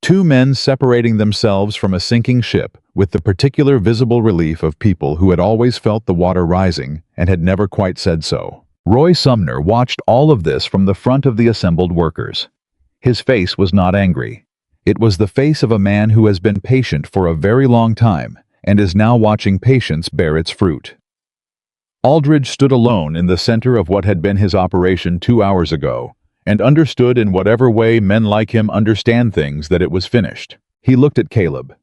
2 men separating themselves from a sinking ship with the particular visible relief of people who had always felt the water rising and had never quite said so. Roy Sumner watched all of this from the front of the assembled workers. His face was not angry. It was the face of a man who has been patient for a very long time and is now watching patience bear its fruit. Aldridge stood alone in the center of what had been his operation 2 hours ago, and understood in whatever way men like him understand things that it was finished. He looked at Caleb.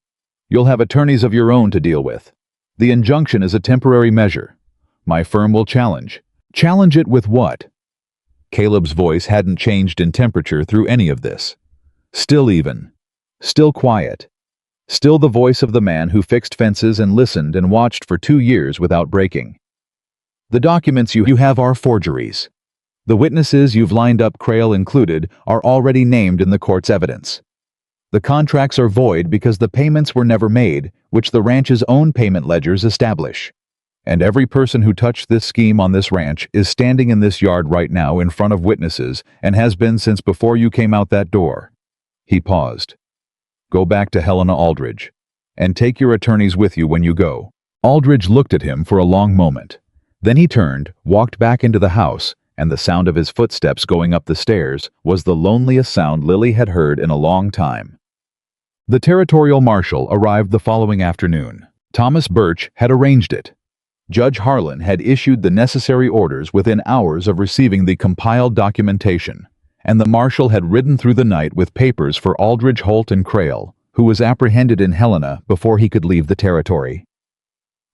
"You'll have attorneys of your own to deal with. The injunction is a temporary measure. My firm will challenge." "Challenge it with what?" Caleb's voice hadn't changed in temperature through any of this. Still even. Still quiet. Still the voice of the man who fixed fences and listened and watched for 2 years without breaking. "The documents you have are forgeries. The witnesses you've lined up, Crail included, are already named in the court's evidence. The contracts are void because the payments were never made, which the ranch's own payment ledgers establish. And every person who touched this scheme on this ranch is standing in this yard right now in front of witnesses and has been since before you came out that door." He paused. "Go back to Helena Aldridge. And take your attorneys with you when you go." Aldridge looked at him for a long moment. Then he turned, walked back into the house, and the sound of his footsteps going up the stairs was the loneliest sound Lily had heard in a long time. The territorial marshal arrived the following afternoon. Thomas Birch had arranged it. Judge Harlan had issued the necessary orders within hours of receiving the compiled documentation, and the marshal had ridden through the night with papers for Aldridge, Holt, and Crail, who was apprehended in Helena before he could leave the territory.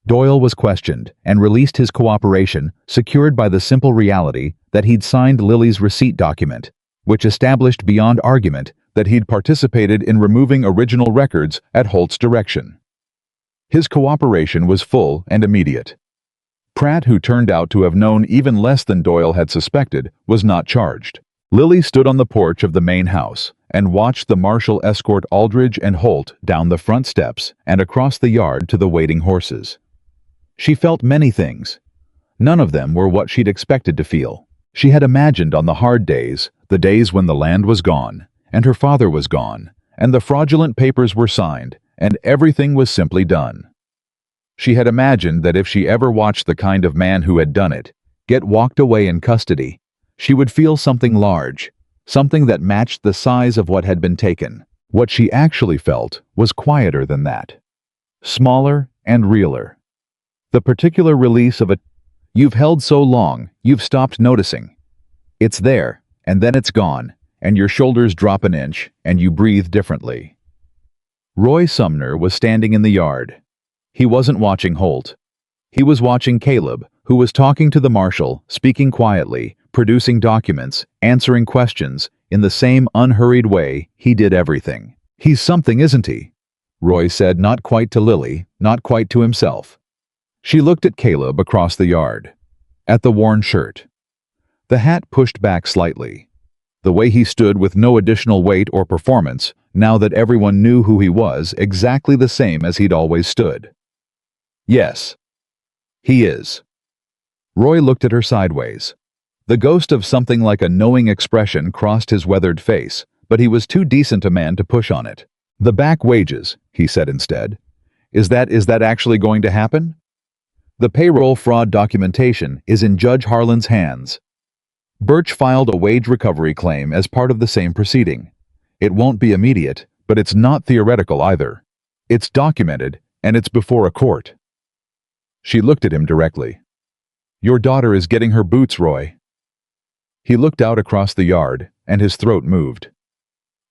Doyle was questioned and released his cooperation, secured by the simple reality that he'd signed Lily's receipt document, which established beyond argument that he'd participated in removing original records at Holt's direction. His cooperation was full and immediate. Pratt, who turned out to have known even less than Doyle had suspected, was not charged. Lily stood on the porch of the main house and watched the marshal escort Aldridge and Holt down the front steps and across the yard to the waiting horses. She felt many things. None of them were what she'd expected to feel. She had imagined on the hard days, the days when the land was gone, and her father was gone, and the fraudulent papers were signed, and everything was simply done. She had imagined that if she ever watched the kind of man who had done it get walked away in custody, she would feel something large, something that matched the size of what had been taken. What she actually felt was quieter than that. Smaller, and realer. The particular release of a you've held so long, you've stopped noticing. It's there, and then it's gone, and your shoulders drop an inch, and you breathe differently. Roy Sumner was standing in the yard. He wasn't watching Holt. He was watching Caleb, who was talking to the marshal, speaking quietly, producing documents, answering questions, in the same unhurried way he did everything. "He's something, isn't he?" Roy said, not quite to Lily, not quite to himself. She looked at Caleb across the yard. At the worn shirt. The hat pushed back slightly. The way he stood with no additional weight or performance, now that everyone knew who he was, exactly the same as he'd always stood. "Yes. He is." Roy looked at her sideways. The ghost of something like a knowing expression crossed his weathered face, but he was too decent a man to push on it. "The back wages," he said instead. Is that actually going to happen?" "The payroll fraud documentation is in Judge Harlan's hands." Birch filed a wage recovery claim as part of the same proceeding. It won't be immediate, but it's not theoretical either. It's documented, and it's before a court. She looked at him directly. "Your daughter is getting her boots, Roy." He looked out across the yard, and his throat moved.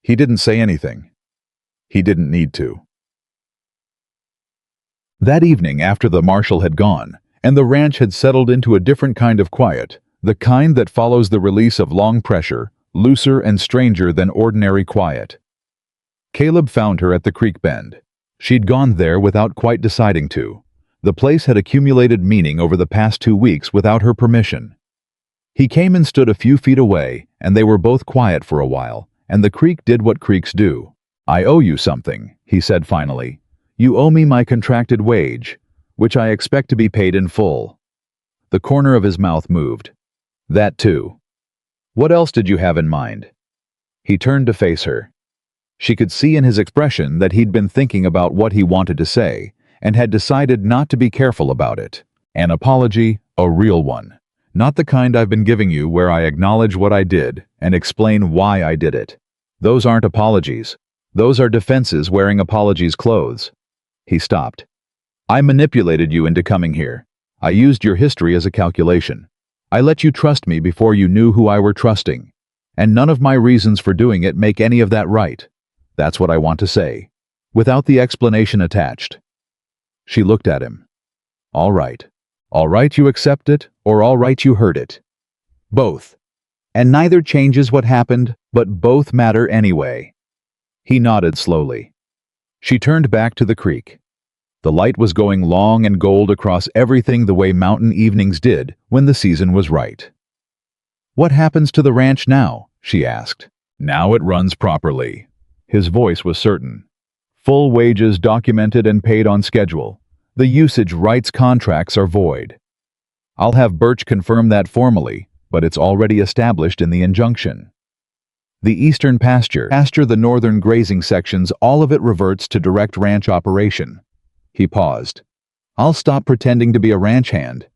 He didn't say anything. He didn't need to. That evening, after the marshal had gone, and the ranch had settled into a different kind of quiet, the kind that follows the release of long pressure, looser and stranger than ordinary quiet. Caleb found her at the creek bend. She'd gone there without quite deciding to. The place had accumulated meaning over the past 2 weeks without her permission. He came and stood a few feet away, and they were both quiet for a while, and the creek did what creeks do. "I owe you something," he said finally. "You owe me my contracted wage, which I expect to be paid in full." The corner of his mouth moved. "That too. What else did you have in mind?" He turned to face her. She could see in his expression that he'd been thinking about what he wanted to say, and had decided not to be careful about it. "An apology, a real one. Not the kind I've been giving you where I acknowledge what I did and explain why I did it. Those aren't apologies. Those are defenses wearing apologies' clothes." He stopped. "I manipulated you into coming here. I used your history as a calculation. I let you trust me before you knew who I were trusting. And none of my reasons for doing it make any of that right. That's what I want to say, without the explanation attached." She looked at him. "All right. All right you accept it, or all right you heard it. Both. And neither changes what happened, but both matter anyway." He nodded slowly. She turned back to the creek. The light was going long and gold across everything the way mountain evenings did when the season was right. "What happens to the ranch now?" she asked. "Now it runs properly." His voice was certain. "Full wages documented and paid on schedule. The usage rights contracts are void. I'll have Birch confirm that formally, but it's already established in the injunction. The eastern pasture, the northern grazing sections, all of it reverts to direct ranch operation." He paused. "I'll stop pretending to be a ranch hand."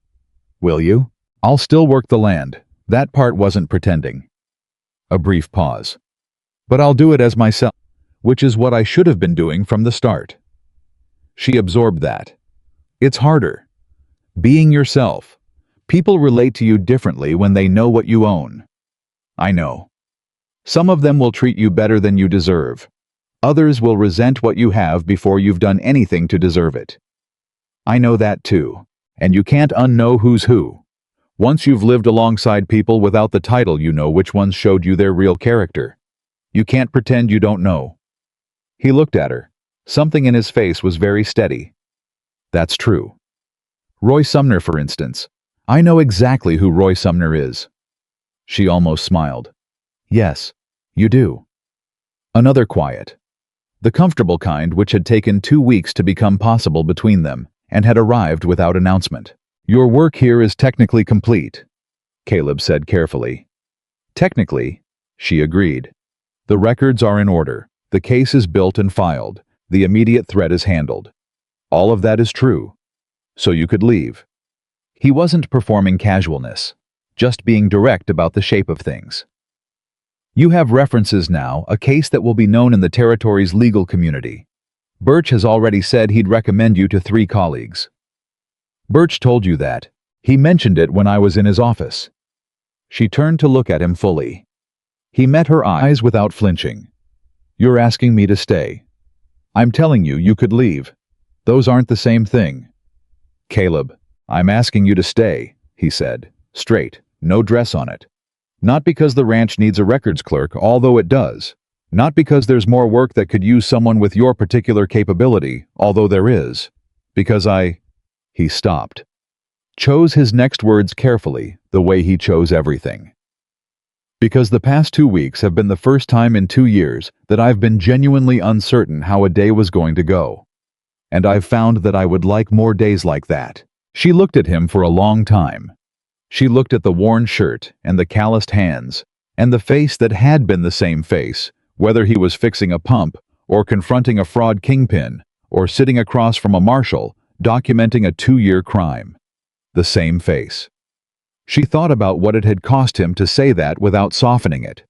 "Will you?" "I'll still work the land. That part wasn't pretending." A brief pause. "But I'll do it as myself, which is what I should have been doing from the start." She absorbed that. It's harder. Being yourself. People relate to you differently when they know what you own. I know. Some of them will treat you better than you deserve. Others will resent what you have before you've done anything to deserve it. I know that too. And you can't unknow who's who. Once you've lived alongside people without the title, you know which ones showed you their real character. You can't pretend you don't know. He looked at her. Something in his face was very steady. That's true. Roy Sumner, for instance. I know exactly who Roy Sumner is. She almost smiled. Yes, you do. Another quiet. The comfortable kind which had taken 2 weeks to become possible between them, and had arrived without announcement. Your work here is technically complete, Caleb said carefully. Technically, she agreed. The records are in order. The case is built and filed. The immediate threat is handled. All of that is true. So you could leave. He wasn't performing casualness, just being direct about the shape of things. You have references now, a case that will be known in the territory's legal community. Birch has already said he'd recommend you to 3 colleagues. Birch told you that. He mentioned it when I was in his office. She turned to look at him fully. He met her eyes without flinching. You're asking me to stay. I'm telling you, you could leave. Those aren't the same thing. Caleb, I'm asking you to stay, he said, straight, no dress on it. Not because the ranch needs a records clerk, although it does. Not because there's more work that could use someone with your particular capability, although there is. Because He stopped. Chose his next words carefully, the way he chose everything. Because the past 2 weeks have been the first time in 2 years that I've been genuinely uncertain how a day was going to go. And I've found that I would like more days like that. She looked at him for a long time. She looked at the worn shirt and the calloused hands, and the face that had been the same face, whether he was fixing a pump, or confronting a fraud kingpin, or sitting across from a marshal, documenting a 2-year crime. The same face. She thought about what it had cost him to say that without softening it.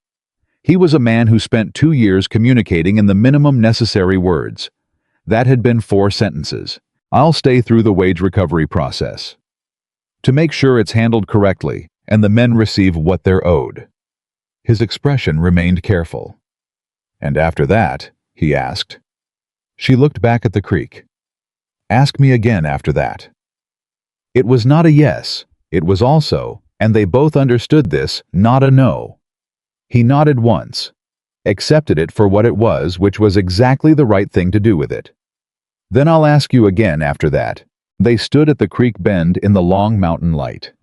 He was a man who spent 2 years communicating in the minimum necessary words. That had been 4 sentences. I'll stay through the wage recovery process. To make sure it's handled correctly and the men receive what they're owed. His expression remained careful. And after that, he asked. She looked back at the creek. Ask me again after that. It was not a yes, it was also, and they both understood this, not a no. He nodded once, accepted it for what it was, which was exactly the right thing to do with it. Then I'll ask you again after that. They stood at the creek bend in the long mountain light.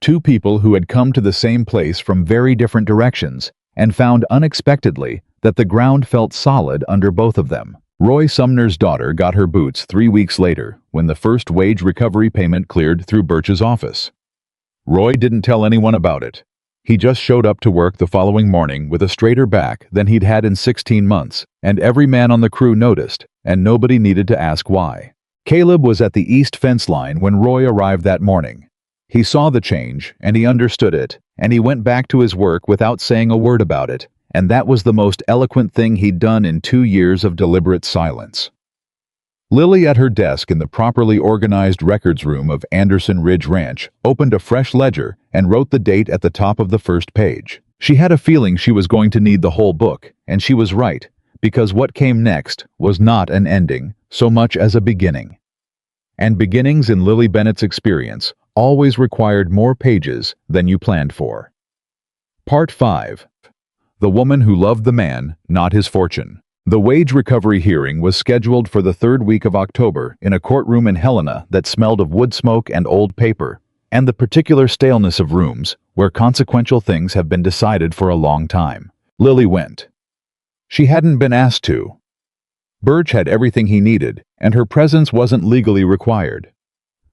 2 people who had come to the same place from very different directions and found unexpectedly that the ground felt solid under both of them. Roy Sumner's daughter got her boots 3 weeks later when the first wage recovery payment cleared through Birch's office. Roy didn't tell anyone about it. He just showed up to work the following morning with a straighter back than he'd had in 16 months, and every man on the crew noticed, and nobody needed to ask why. Caleb was at the east fence line when Roy arrived that morning. He saw the change, and he understood it, and he went back to his work without saying a word about it. And that was the most eloquent thing he'd done in 2 years of deliberate silence. Lily at her desk in the properly organized records room of Anderson Ridge Ranch opened a fresh ledger and wrote the date at the top of the first page. She had a feeling she was going to need the whole book, and she was right, because what came next was not an ending so much as a beginning. And beginnings in Lily Bennett's experience always required more pages than you planned for. Part 5. The woman who loved the man, not his fortune. The wage recovery hearing was scheduled for the 3rd week of October in a courtroom in Helena that smelled of wood smoke and old paper, and the particular staleness of rooms where consequential things have been decided for a long time. Lily went. She hadn't been asked to. Birch had everything he needed, and her presence wasn't legally required.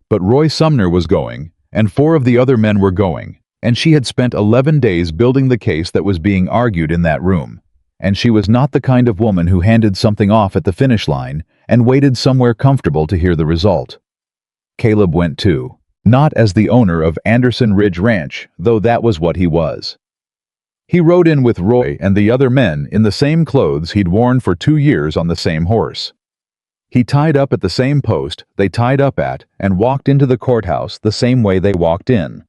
But Roy Sumner was going, and 4 of the other men were going. And she had spent 11 days building the case that was being argued in that room. And she was not the kind of woman who handed something off at the finish line and waited somewhere comfortable to hear the result. Caleb went too, not as the owner of Anderson Ridge Ranch, though that was what he was. He rode in with Roy and the other men in the same clothes he'd worn for 2 years on the same horse. He tied up at the same post they tied up at and walked into the courthouse the same way they walked in.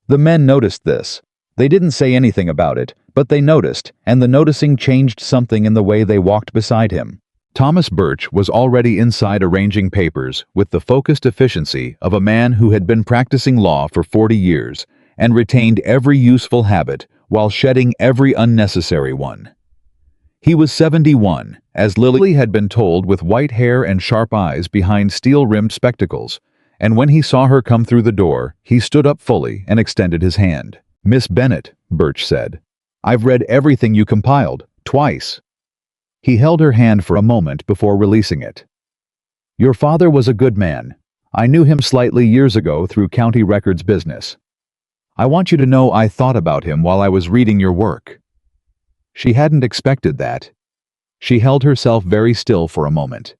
The men noticed this. They didn't say anything about it, but they noticed, and the noticing changed something in the way they walked beside him. Thomas Birch was already inside arranging papers with the focused efficiency of a man who had been practicing law for 40 years and retained every useful habit while shedding every unnecessary one. He was 71, as Lily had been told, with white hair and sharp eyes behind steel-rimmed spectacles. And when he saw her come through the door, he stood up fully and extended his hand. Miss Bennett, Birch said. I've read everything you compiled, twice. He held her hand for a moment before releasing it. Your father was a good man. I knew him slightly years ago through county records business. I want you to know I thought about him while I was reading your work. She hadn't expected that. She held herself very still for a moment.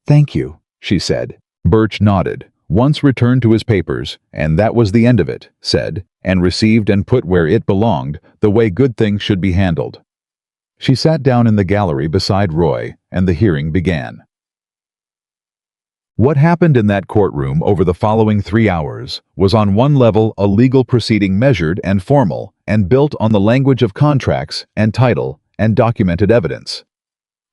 Thank you, she said. Birch nodded, once returned to his papers, and that was the end of it, said, and received and put where it belonged, the way good things should be handled. She sat down in the gallery beside Roy, and the hearing began. What happened in that courtroom over the following 3 hours was on one level a legal proceeding measured and formal and built on the language of contracts and title and documented evidence.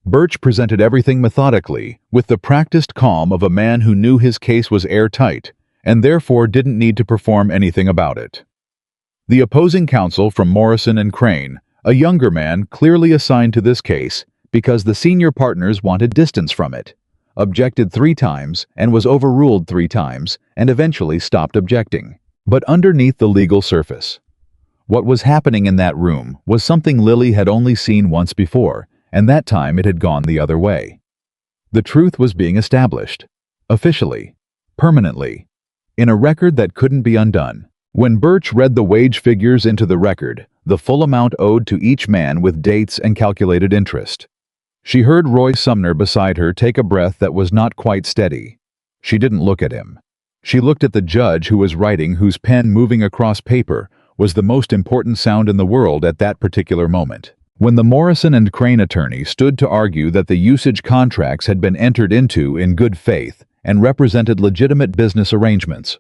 Birch presented everything methodically, with the practiced calm of a man who knew his case was airtight and therefore didn't need to perform anything about it. The opposing counsel from Morrison and Crane, a younger man clearly assigned to this case because the senior partners wanted distance from it, objected 3 times and was overruled 3 times and eventually stopped objecting. But underneath the legal surface, what was happening in that room was something Lily had only seen once before, and that time it had gone the other way. The truth was being established, officially, permanently, in a record that couldn't be undone. When Birch read the wage figures into the record, the full amount owed to each man with dates and calculated interest, she heard Roy Sumner beside her take a breath that was not quite steady. She didn't look at him. She looked at the judge who was writing, whose pen moving across paper was the most important sound in the world at that particular moment. When the Morrison and Crane attorney stood to argue that the usage contracts had been entered into in good faith and represented legitimate business arrangements,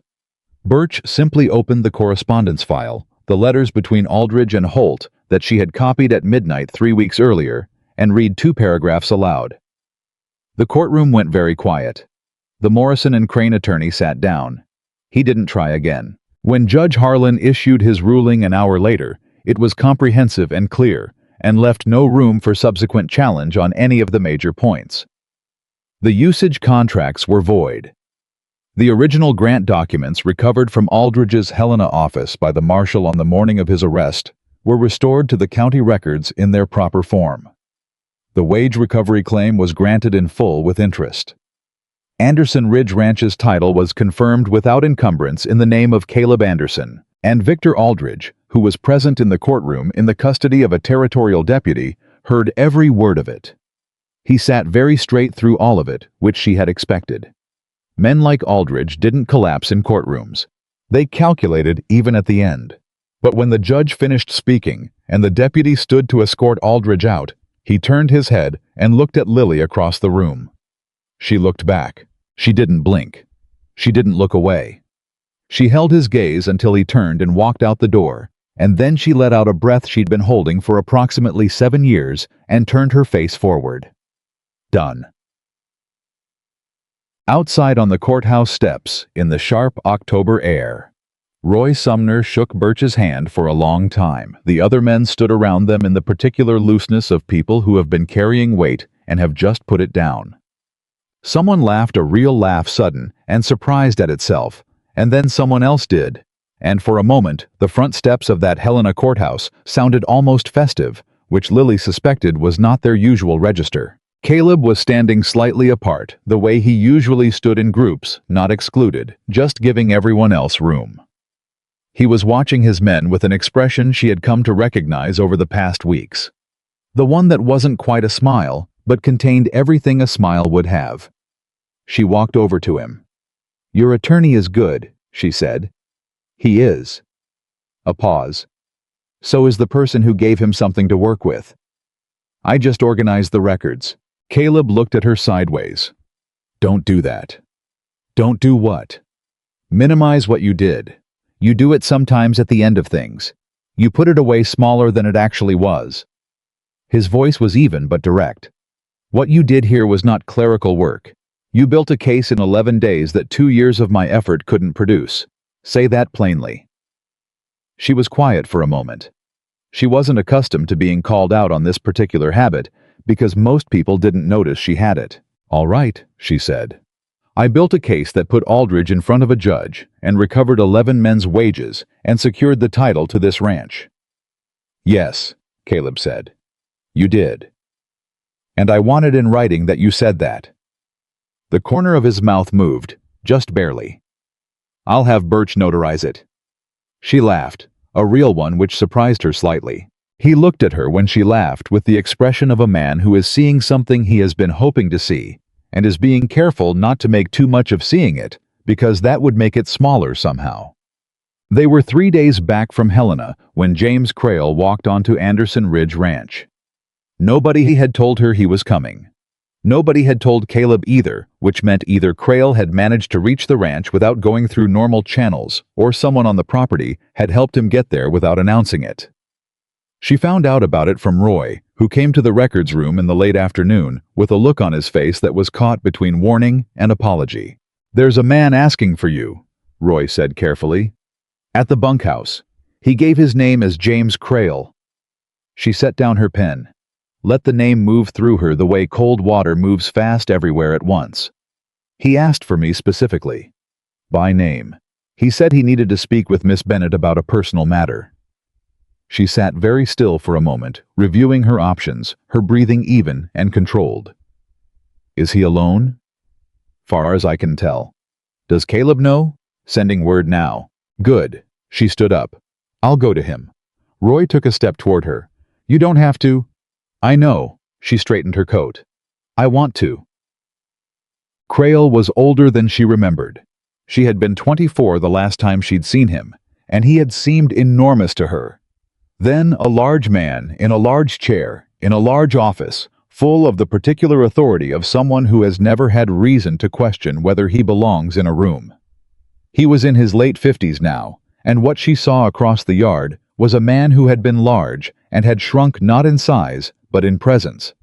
Birch simply opened the correspondence file, the letters between Aldridge and Holt that she had copied at midnight 3 weeks earlier, and read 2 paragraphs aloud. The courtroom went very quiet. The Morrison and Crane attorney sat down. He didn't try again. When Judge Harlan issued his ruling an hour later, it was comprehensive and clear, and left no room for subsequent challenge on any of the major points. The usage contracts were void. The original grant documents recovered from Aldridge's Helena office by the marshal on the morning of his arrest were restored to the county records in their proper form. The wage recovery claim was granted in full with interest. Anderson Ridge Ranch's title was confirmed without encumbrance in the name of Caleb Anderson, and Victor Aldridge, who was present in the courtroom in the custody of a territorial deputy, heard every word of it. He sat very straight through all of it, which she had expected. Men like Aldridge didn't collapse in courtrooms. They calculated even at the end. But when the judge finished speaking and the deputy stood to escort Aldridge out, he turned his head and looked at Lily across the room. She looked back. She didn't blink. She didn't look away. She held his gaze until he turned and walked out the door, and then she let out a breath she'd been holding for approximately 7 years and turned her face forward. Done. Outside on the courthouse steps, in the sharp October air, Roy Sumner shook Birch's hand for a long time. The other men stood around them in the particular looseness of people who have been carrying weight and have just put it down. Someone laughed, a real laugh, sudden and surprised at itself, and then someone else did, and for a moment the front steps of that Helena courthouse sounded almost festive, which Lily suspected was not their usual register. Caleb was standing slightly apart, the way he usually stood in groups, not excluded, just giving everyone else room. He was watching his men with an expression she had come to recognize over the past weeks. The one that wasn't quite a smile, but contained everything a smile would have. She walked over to him. "Your attorney is good," she said. "He is." A pause. "So is the person who gave him something to work with." "I just organized the records." Caleb looked at her sideways. "Don't do that." "Don't do what?" "Minimize what you did. You do it sometimes at the end of things. You put it away smaller than it actually was." His voice was even but direct. "What you did here was not clerical work. You built a case in 11 days that 2 years of my effort couldn't produce. Say that plainly." She was quiet for a moment. She wasn't accustomed to being called out on this particular habit, because most people didn't notice she had it. "All right," she said. "I built a case that put Aldridge in front of a judge and recovered 11 men's wages and secured the title to this ranch." "Yes," Caleb said. "You did. And I wanted in writing that you said that." The corner of his mouth moved, just barely. "I'll have Birch notarize it." She laughed, a real one which surprised her slightly. He looked at her when she laughed with the expression of a man who is seeing something he has been hoping to see, and is being careful not to make too much of seeing it, because that would make it smaller somehow. They were 3 days back from Helena when James Crail walked onto Anderson Ridge Ranch. Nobody had told her he was coming. Nobody had told Caleb either, which meant either Crail had managed to reach the ranch without going through normal channels, or someone on the property had helped him get there without announcing it. She found out about it from Roy, who came to the records room in the late afternoon with a look on his face that was caught between warning and apology. "There's a man asking for you," Roy said carefully. "At the bunkhouse. He gave his name as James Crail." She set down her pen. Let the name move through her the way cold water moves fast everywhere at once. "He asked for me specifically. By name. He said he needed to speak with Miss Bennet about a personal matter." She sat very still for a moment, reviewing her options, her breathing even and controlled. "Is he alone?" "Far as I can tell." "Does Caleb know?" "Sending word now." "Good." She stood up. "I'll go to him." Roy took a step toward her. "You don't have to." "I know." She straightened her coat. "I want to." Crail was older than she remembered. She had been 24 the last time she'd seen him, and he had seemed enormous to her. Then a large man, in a large chair, in a large office, full of the particular authority of someone who has never had reason to question whether he belongs in a room. He was in his late 50s now, and what she saw across the yard was a man who had been large and had shrunk not in size, but in presence.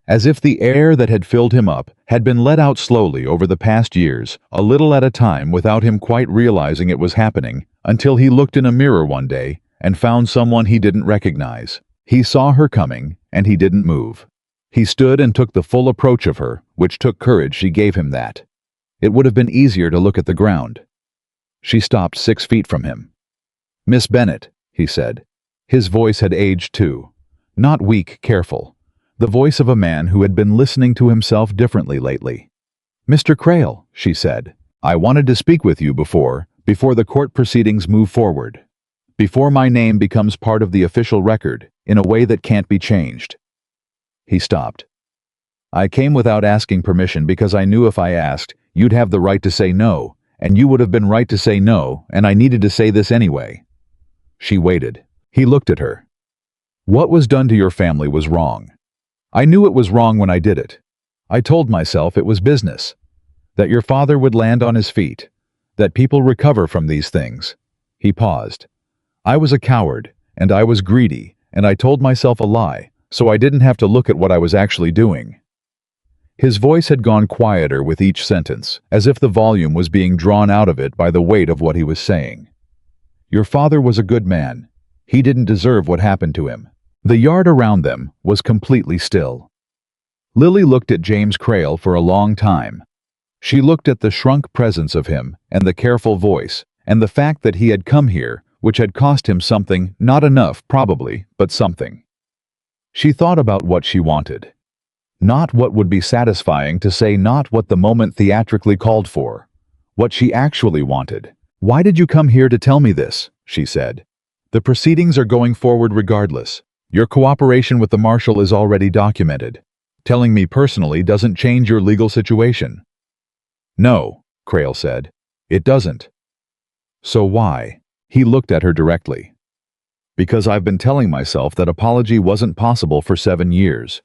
As if the air that had filled him up had been let out slowly over the past years, a little at a time without him quite realizing it was happening, until he looked in a mirror one day and found someone he didn't recognize. He saw her coming, and he didn't move. He stood and took the full approach of her, which took courage. She gave him that. It would have been easier to look at the ground. She stopped 6 feet from him. "Miss Bennet," he said. His voice had aged too. Not weak, careful. The voice of a man who had been listening to himself differently lately. "Mr. Crail," she said, "I wanted to speak with you before the court proceedings move forward. Before my name becomes part of the official record, in a way that can't be changed." He stopped. "I came without asking permission because I knew if I asked, you'd have the right to say no, and you would have been right to say no, and I needed to say this anyway." She waited. He looked at her. "What was done to your family was wrong. I knew it was wrong when I did it. I told myself it was business, that your father would land on his feet, that people recover from these things." He paused. "I was a coward, and I was greedy, and I told myself a lie, so I didn't have to look at what I was actually doing." His voice had gone quieter with each sentence, as if the volume was being drawn out of it by the weight of what he was saying. "Your father was a good man. He didn't deserve what happened to him." The yard around them was completely still. Lily looked at James Crail for a long time. She looked at the shrunk presence of him and the careful voice and the fact that he had come here, which had cost him something, not enough probably, but something. She thought about what she wanted. Not what would be satisfying to say, not what the moment theatrically called for. What she actually wanted. "Why did you come here to tell me this?" she said. "The proceedings are going forward regardless. Your cooperation with the marshal is already documented. Telling me personally doesn't change your legal situation." "No," Crail said. "It doesn't." "So why?" He looked at her directly. "Because I've been telling myself that apology wasn't possible for 7 years.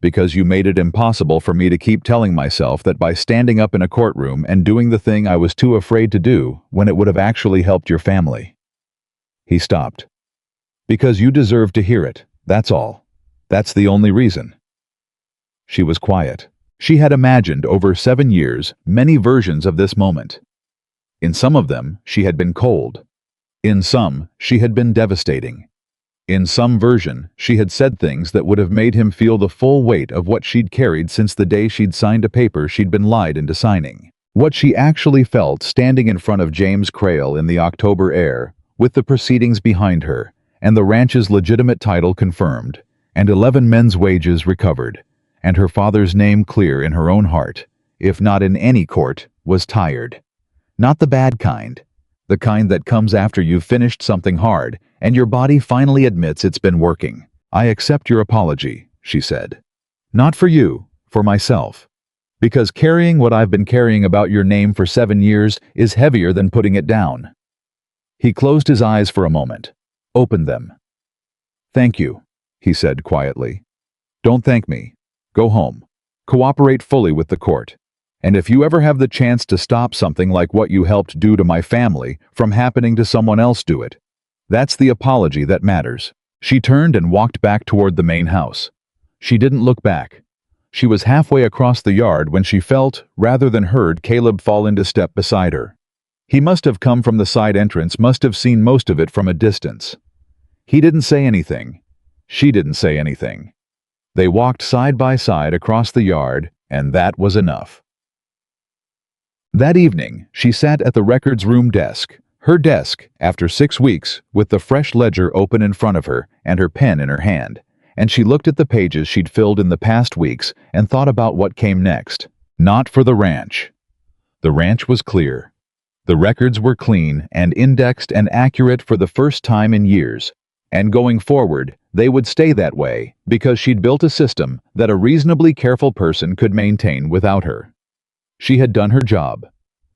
Because you made it impossible for me to keep telling myself that by standing up in a courtroom and doing the thing I was too afraid to do when it would have actually helped your family." He stopped. "Because you deserve to hear it, that's all. That's the only reason." She was quiet. She had imagined over 7 years many versions of this moment. In some of them, she had been cold. In some, she had been devastating. In some version, she had said things that would have made him feel the full weight of what she'd carried since the day she'd signed a paper she'd been lied into signing. What she actually felt standing in front of James Crail in the October air, with the proceedings behind her, and the ranch's legitimate title confirmed, and 11 men's wages recovered, and her father's name clear in her own heart, if not in any court, was tired. Not the bad kind. The kind that comes after you've finished something hard, and your body finally admits it's been working. "I accept your apology," she said. "Not for you, for myself. Because carrying what I've been carrying about your name for 7 years is heavier than putting it down." He closed his eyes for a moment. Opened them. "Thank you," he said quietly. Don't thank me. Go home. Cooperate fully with the court. And if you ever have the chance to stop something like what you helped do to my family from happening to someone else, do it. That's the apology that matters." She turned and walked back toward the main house. She didn't look back. She was halfway across the yard when she felt, rather than heard, Caleb fall into step beside her. He must have come from the side entrance, must have seen most of it from a distance. He didn't say anything. She didn't say anything. They walked side by side across the yard, and that was enough. That evening, she sat at the records room desk, her desk, after 6 weeks, with the fresh ledger open in front of her and her pen in her hand, and she looked at the pages she'd filled in the past weeks and thought about what came next. Not for the ranch. The ranch was clear. The records were clean and indexed and accurate for the first time in years, and going forward, they would stay that way because she'd built a system that a reasonably careful person could maintain without her. She had done her job.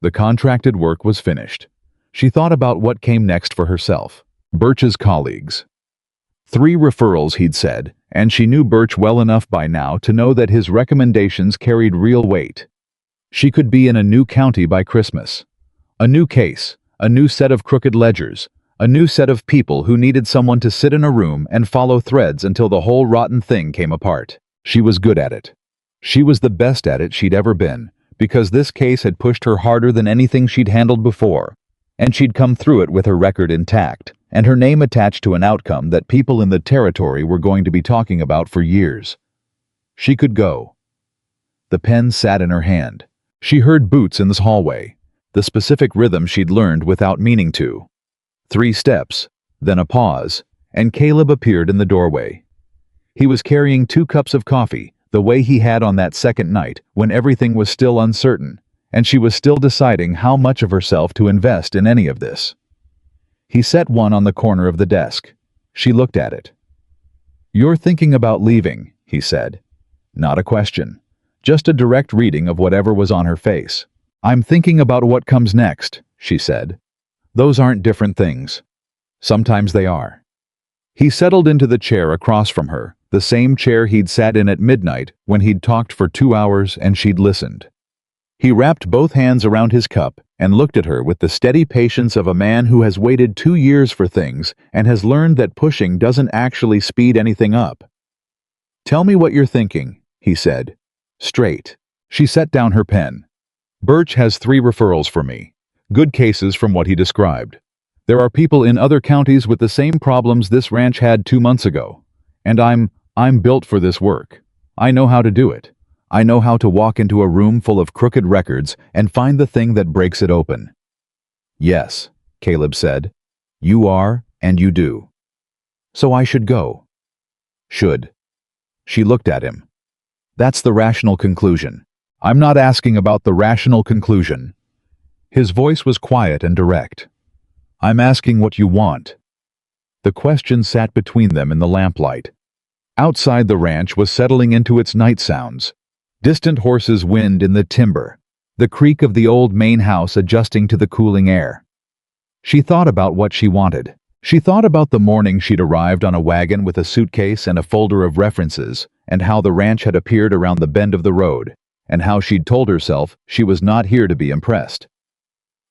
The contracted work was finished. She thought about what came next for herself. Birch's colleagues. 3 referrals, he'd said, and she knew Birch well enough by now to know that his recommendations carried real weight. She could be in a new county by Christmas. A new case, a new set of crooked ledgers, a new set of people who needed someone to sit in a room and follow threads until the whole rotten thing came apart. She was good at it. She was the best at it she'd ever been, because this case had pushed her harder than anything she'd handled before, and she'd come through it with her record intact, and her name attached to an outcome that people in the territory were going to be talking about for years. She could go. The pen sat in her hand. She heard boots in this hallway, the specific rhythm she'd learned without meaning to. 3 steps, then a pause, and Caleb appeared in the doorway. He was carrying 2 cups of coffee, the way he had on that second night when everything was still uncertain, and she was still deciding how much of herself to invest in any of this. He set one on the corner of the desk. She looked at it. "You're thinking about leaving," he said. Not a question. Just a direct reading of whatever was on her face. "I'm thinking about what comes next," she said. "Those aren't different things. Sometimes they are." He settled into the chair across from her, the same chair he'd sat in at midnight when he'd talked for 2 hours and she'd listened. He wrapped both hands around his cup and looked at her with the steady patience of a man who has waited 2 years for things and has learned that pushing doesn't actually speed anything up. "Tell me what you're thinking," he said. Straight. She set down her pen. "Birch has 3 referrals for me. Good cases from what he described. There are people in other counties with the same problems this ranch had 2 months ago. And I'm built for this work. I know how to do it. I know how to walk into a room full of crooked records and find the thing that breaks it open." "Yes," Caleb said. "You are, and you do. So I should go." "Should." She looked at him. "That's the rational conclusion. I'm not asking about the rational conclusion." His voice was quiet and direct. "I'm asking what you want." The question sat between them in the lamplight. Outside the ranch was settling into its night sounds. Distant horses wind in the timber, the creak of the old main house adjusting to the cooling air. She thought about what she wanted. She thought about the morning she'd arrived on a wagon with a suitcase and a folder of references, and how the ranch had appeared around the bend of the road, and how she'd told herself she was not here to be impressed.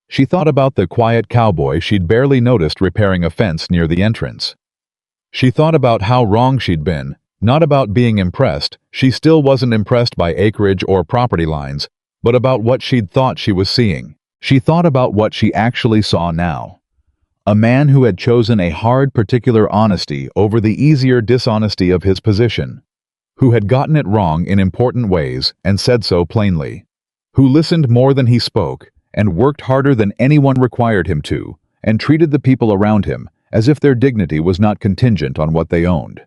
She thought about the quiet cowboy she'd barely noticed repairing a fence near the entrance. She thought about how wrong she'd been, not about being impressed. She still wasn't impressed by acreage or property lines, but about what she'd thought she was seeing. She thought about what she actually saw now. A man who had chosen a hard, particular honesty over the easier dishonesty of his position, who had gotten it wrong in important ways and said so plainly, who listened more than he spoke and worked harder than anyone required him to, and treated the people around him as if their dignity was not contingent on what they owned.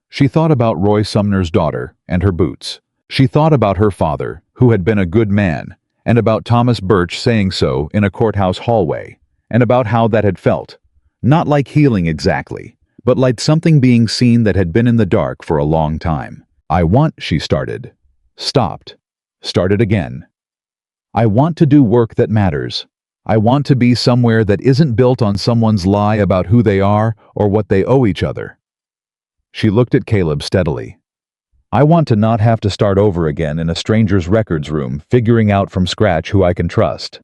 She thought about Roy Sumner's daughter and her boots. She thought about her father, who had been a good man, and about Thomas Birch saying so in a courthouse hallway, and about how that had felt. Not like healing exactly, but like something being seen that had been in the dark for a long time. She started. Stopped. Started again. "I want to do work that matters. I want to be somewhere that isn't built on someone's lie about who they are or what they owe each other." She looked at Caleb steadily. I want to not have to start over again in a stranger's records room, figuring out from scratch who I can trust.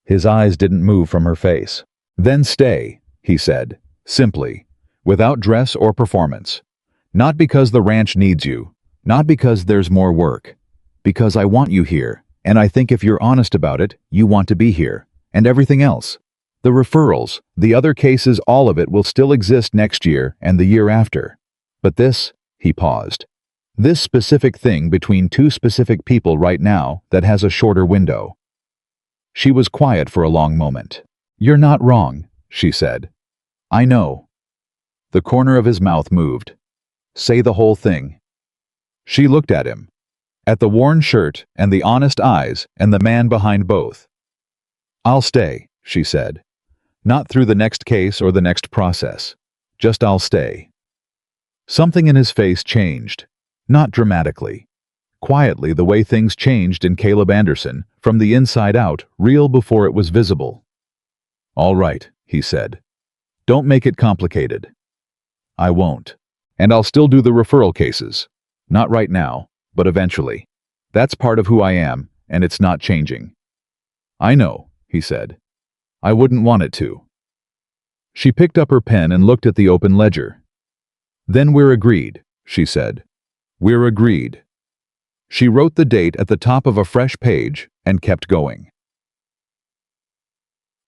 His eyes didn't move from her face. Then stay, he said, simply, without dress or performance. Not because the ranch needs you, not because there's more work, because I want you here, and I think if you're honest about it, you want to be here, and everything else. The referrals, the other cases, all of it will still exist next year and the year after. But this, he paused. This specific thing between two specific people right now that has a shorter window. She was quiet for a long moment. You're not wrong, she said. I know. The corner of his mouth moved. Say the whole thing. She looked at him. At the worn shirt and the honest eyes and the man behind both. I'll stay, she said. Not through the next case or the next process. Just I'll stay. Something in his face changed. Not dramatically. Quietly, the way things changed in Caleb Anderson, from the inside out, real before it was visible. All right, he said. Don't make it complicated. I won't. And I'll still do the referral cases. Not right now, but eventually. That's part of who I am, and it's not changing. I know, he said. I wouldn't want it to. She picked up her pen and looked at the open ledger. Then we're agreed, she said. We're agreed. She wrote the date at the top of a fresh page and kept going.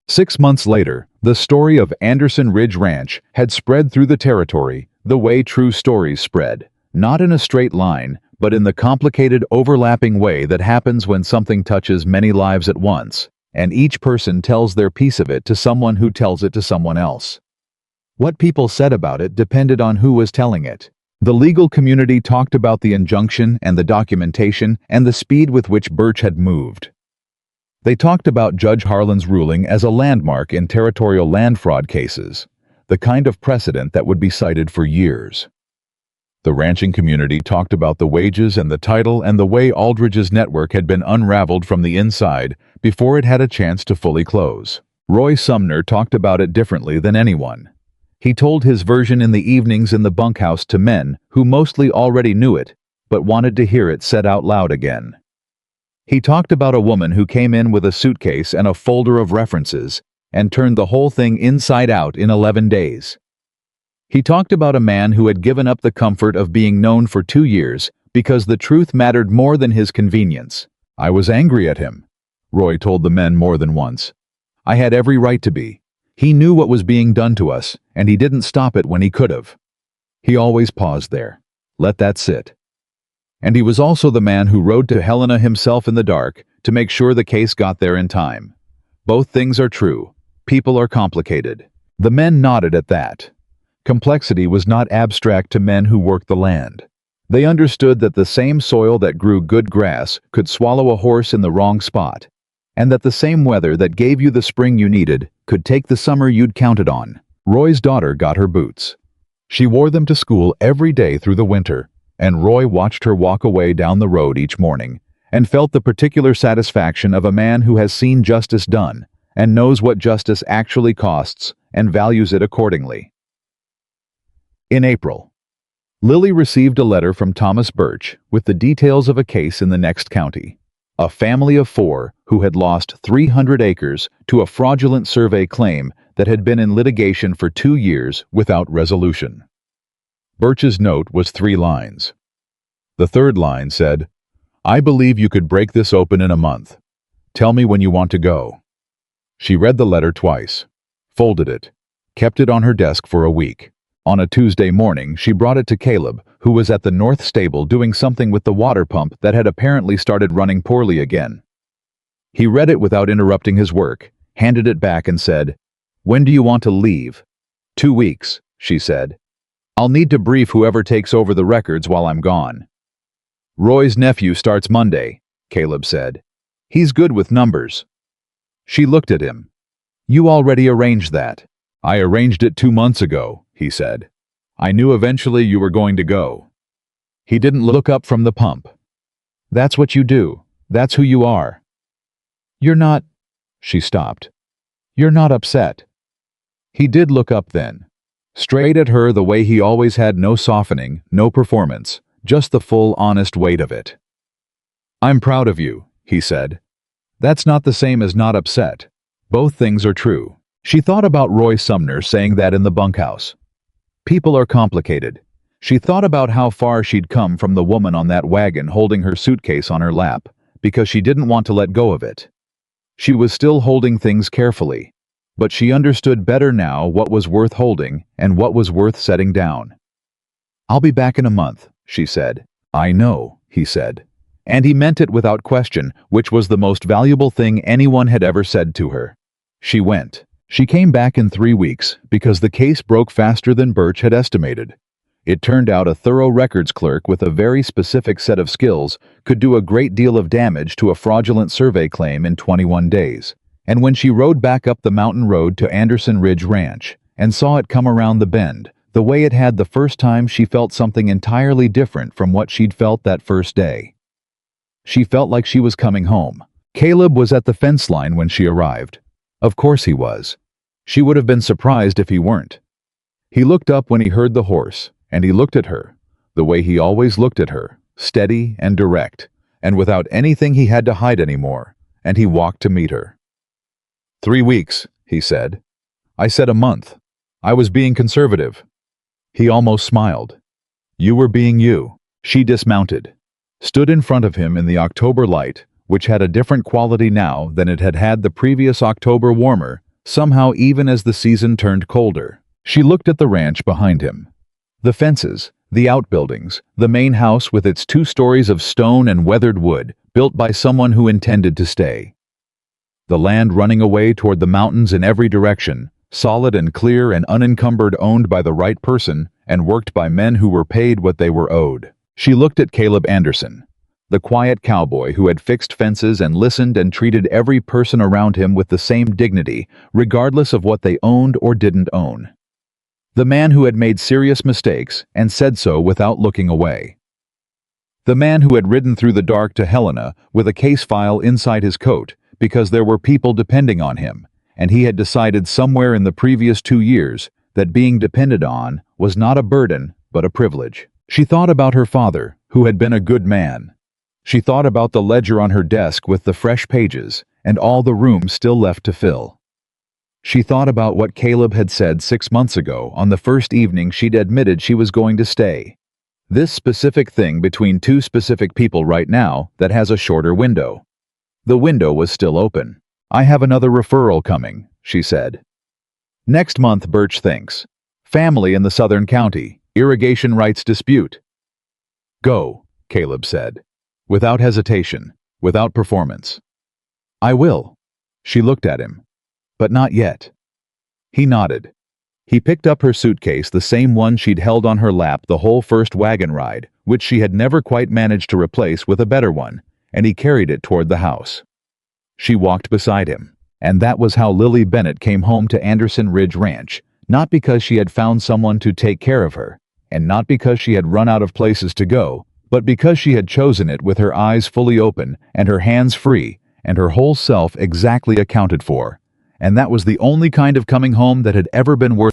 6 months later, the story of Anderson Ridge Ranch had spread through the territory the way true stories spread, not in a straight line, but in the complicated overlapping way that happens when something touches many lives at once, and each person tells their piece of it to someone who tells it to someone else. What people said about it depended on who was telling it. The legal community talked about the injunction and the documentation and the speed with which Birch had moved. They talked about Judge Harlan's ruling as a landmark in territorial land fraud cases, the kind of precedent that would be cited for years. The ranching community talked about the wages and the title and the way Aldridge's network had been unraveled from the inside before it had a chance to fully close. Roy Sumner talked about it differently than anyone. He told his version in the evenings in the bunkhouse to men who mostly already knew it, but wanted to hear it said out loud again. He talked about a woman who came in with a suitcase and a folder of references and turned the whole thing inside out in 11 days. He talked about a man who had given up the comfort of being known for 2 years because the truth mattered more than his convenience. I was angry at him, Roy told the men more than once. I had every right to be. He knew what was being done to us, and he didn't stop it when he could have. He always paused there. Let that sit. And he was also the man who rode to Helena himself in the dark to make sure the case got there in time. Both things are true. People are complicated. The men nodded at that. Complexity was not abstract to men who worked the land. They understood that the same soil that grew good grass could swallow a horse in the wrong spot, and that the same weather that gave you the spring you needed could take the summer you'd counted on. Roy's daughter got her boots. She wore them to school every day through the winter, and Roy watched her walk away down the road each morning and felt the particular satisfaction of a man who has seen justice done and knows what justice actually costs and values it accordingly. In April, Lily received a letter from Thomas Birch with the details of a case in the next county. A family of 4 who had lost 300 acres to a fraudulent survey claim that had been in litigation for 2 years without resolution. Birch's note was 3 lines. The third line said, I believe you could break this open in a month. Tell me when you want to go. She read the letter twice, folded it, kept it on her desk for a week. On a Tuesday morning, she brought it to Caleb, who was at the north stable doing something with the water pump that had apparently started running poorly again. He read it without interrupting his work, handed it back and said, When do you want to leave? 2 weeks, she said. I'll need to brief whoever takes over the records while I'm gone. Roy's nephew starts Monday, Caleb said. He's good with numbers. She looked at him. You already arranged that. I arranged it 2 months ago, he said. I knew eventually you were going to go. He didn't look up from the pump. That's what you do. That's who you are. You're not... She stopped. You're not upset. He did look up then. Straight at her the way he always had, no softening, no performance, just the full, honest weight of it. "I'm proud of you," he said. "That's not the same as not upset. Both things are true." She thought about Roy Sumner saying that in the bunkhouse. People are complicated. She thought about how far she'd come from the woman on that wagon holding her suitcase on her lap, because she didn't want to let go of it. She was still holding things carefully, but she understood better now what was worth holding and what was worth setting down. "I'll be back in a month," she said. "I know," he said. And he meant it without question, which was the most valuable thing anyone had ever said to her. She went. She came back in 3 weeks because the case broke faster than Birch had estimated. It turned out a thorough records clerk with a very specific set of skills could do a great deal of damage to a fraudulent survey claim in 21 days. And when she rode back up the mountain road to Anderson Ridge Ranch and saw it come around the bend, the way it had the first time, she felt something entirely different from what she'd felt that first day. She felt like she was coming home. Caleb was at the fence line when she arrived. Of course he was. She would have been surprised if he weren't. He looked up when he heard the horse, and he looked at her, the way he always looked at her, steady and direct, and without anything he had to hide anymore, and he walked to meet her. 3 weeks, he said. I said a month. I was being conservative. He almost smiled. You were being you. She dismounted, stood in front of him in the October light, which had a different quality now than it had had the previous October, warmer, somehow, even as the season turned colder. She looked at the ranch behind him. The fences, the outbuildings, the main house with its 2 stories of stone and weathered wood, built by someone who intended to stay. The land running away toward the mountains in every direction, solid and clear and unencumbered, owned by the right person and worked by men who were paid what they were owed. She looked at Caleb Anderson, the quiet cowboy who had fixed fences and listened and treated every person around him with the same dignity, regardless of what they owned or didn't own. The man who had made serious mistakes and said so without looking away. The man who had ridden through the dark to Helena with a case file inside his coat because there were people depending on him, and he had decided somewhere in the previous 2 years that being depended on was not a burden but a privilege. She thought about her father, who had been a good man. She thought about the ledger on her desk with the fresh pages and all the room still left to fill. She thought about what Caleb had said 6 months ago on the first evening she'd admitted she was going to stay. This specific thing between 2 specific people right now that has a shorter window. The window was still open. I have another referral coming, she said. Next month, Birch thinks. Family in the southern county, irrigation rights dispute. Go, Caleb said. Without hesitation, without performance. I will. She looked at him. But not yet. He nodded. He picked up her suitcase, the same one she'd held on her lap the whole first wagon ride, which she had never quite managed to replace with a better one, and he carried it toward the house. She walked beside him, and that was how Lily Bennett came home to Anderson Ridge Ranch, not because she had found someone to take care of her, and not because she had run out of places to go, but because she had chosen it with her eyes fully open and her hands free and her whole self exactly accounted for. And that was the only kind of coming home that had ever been worth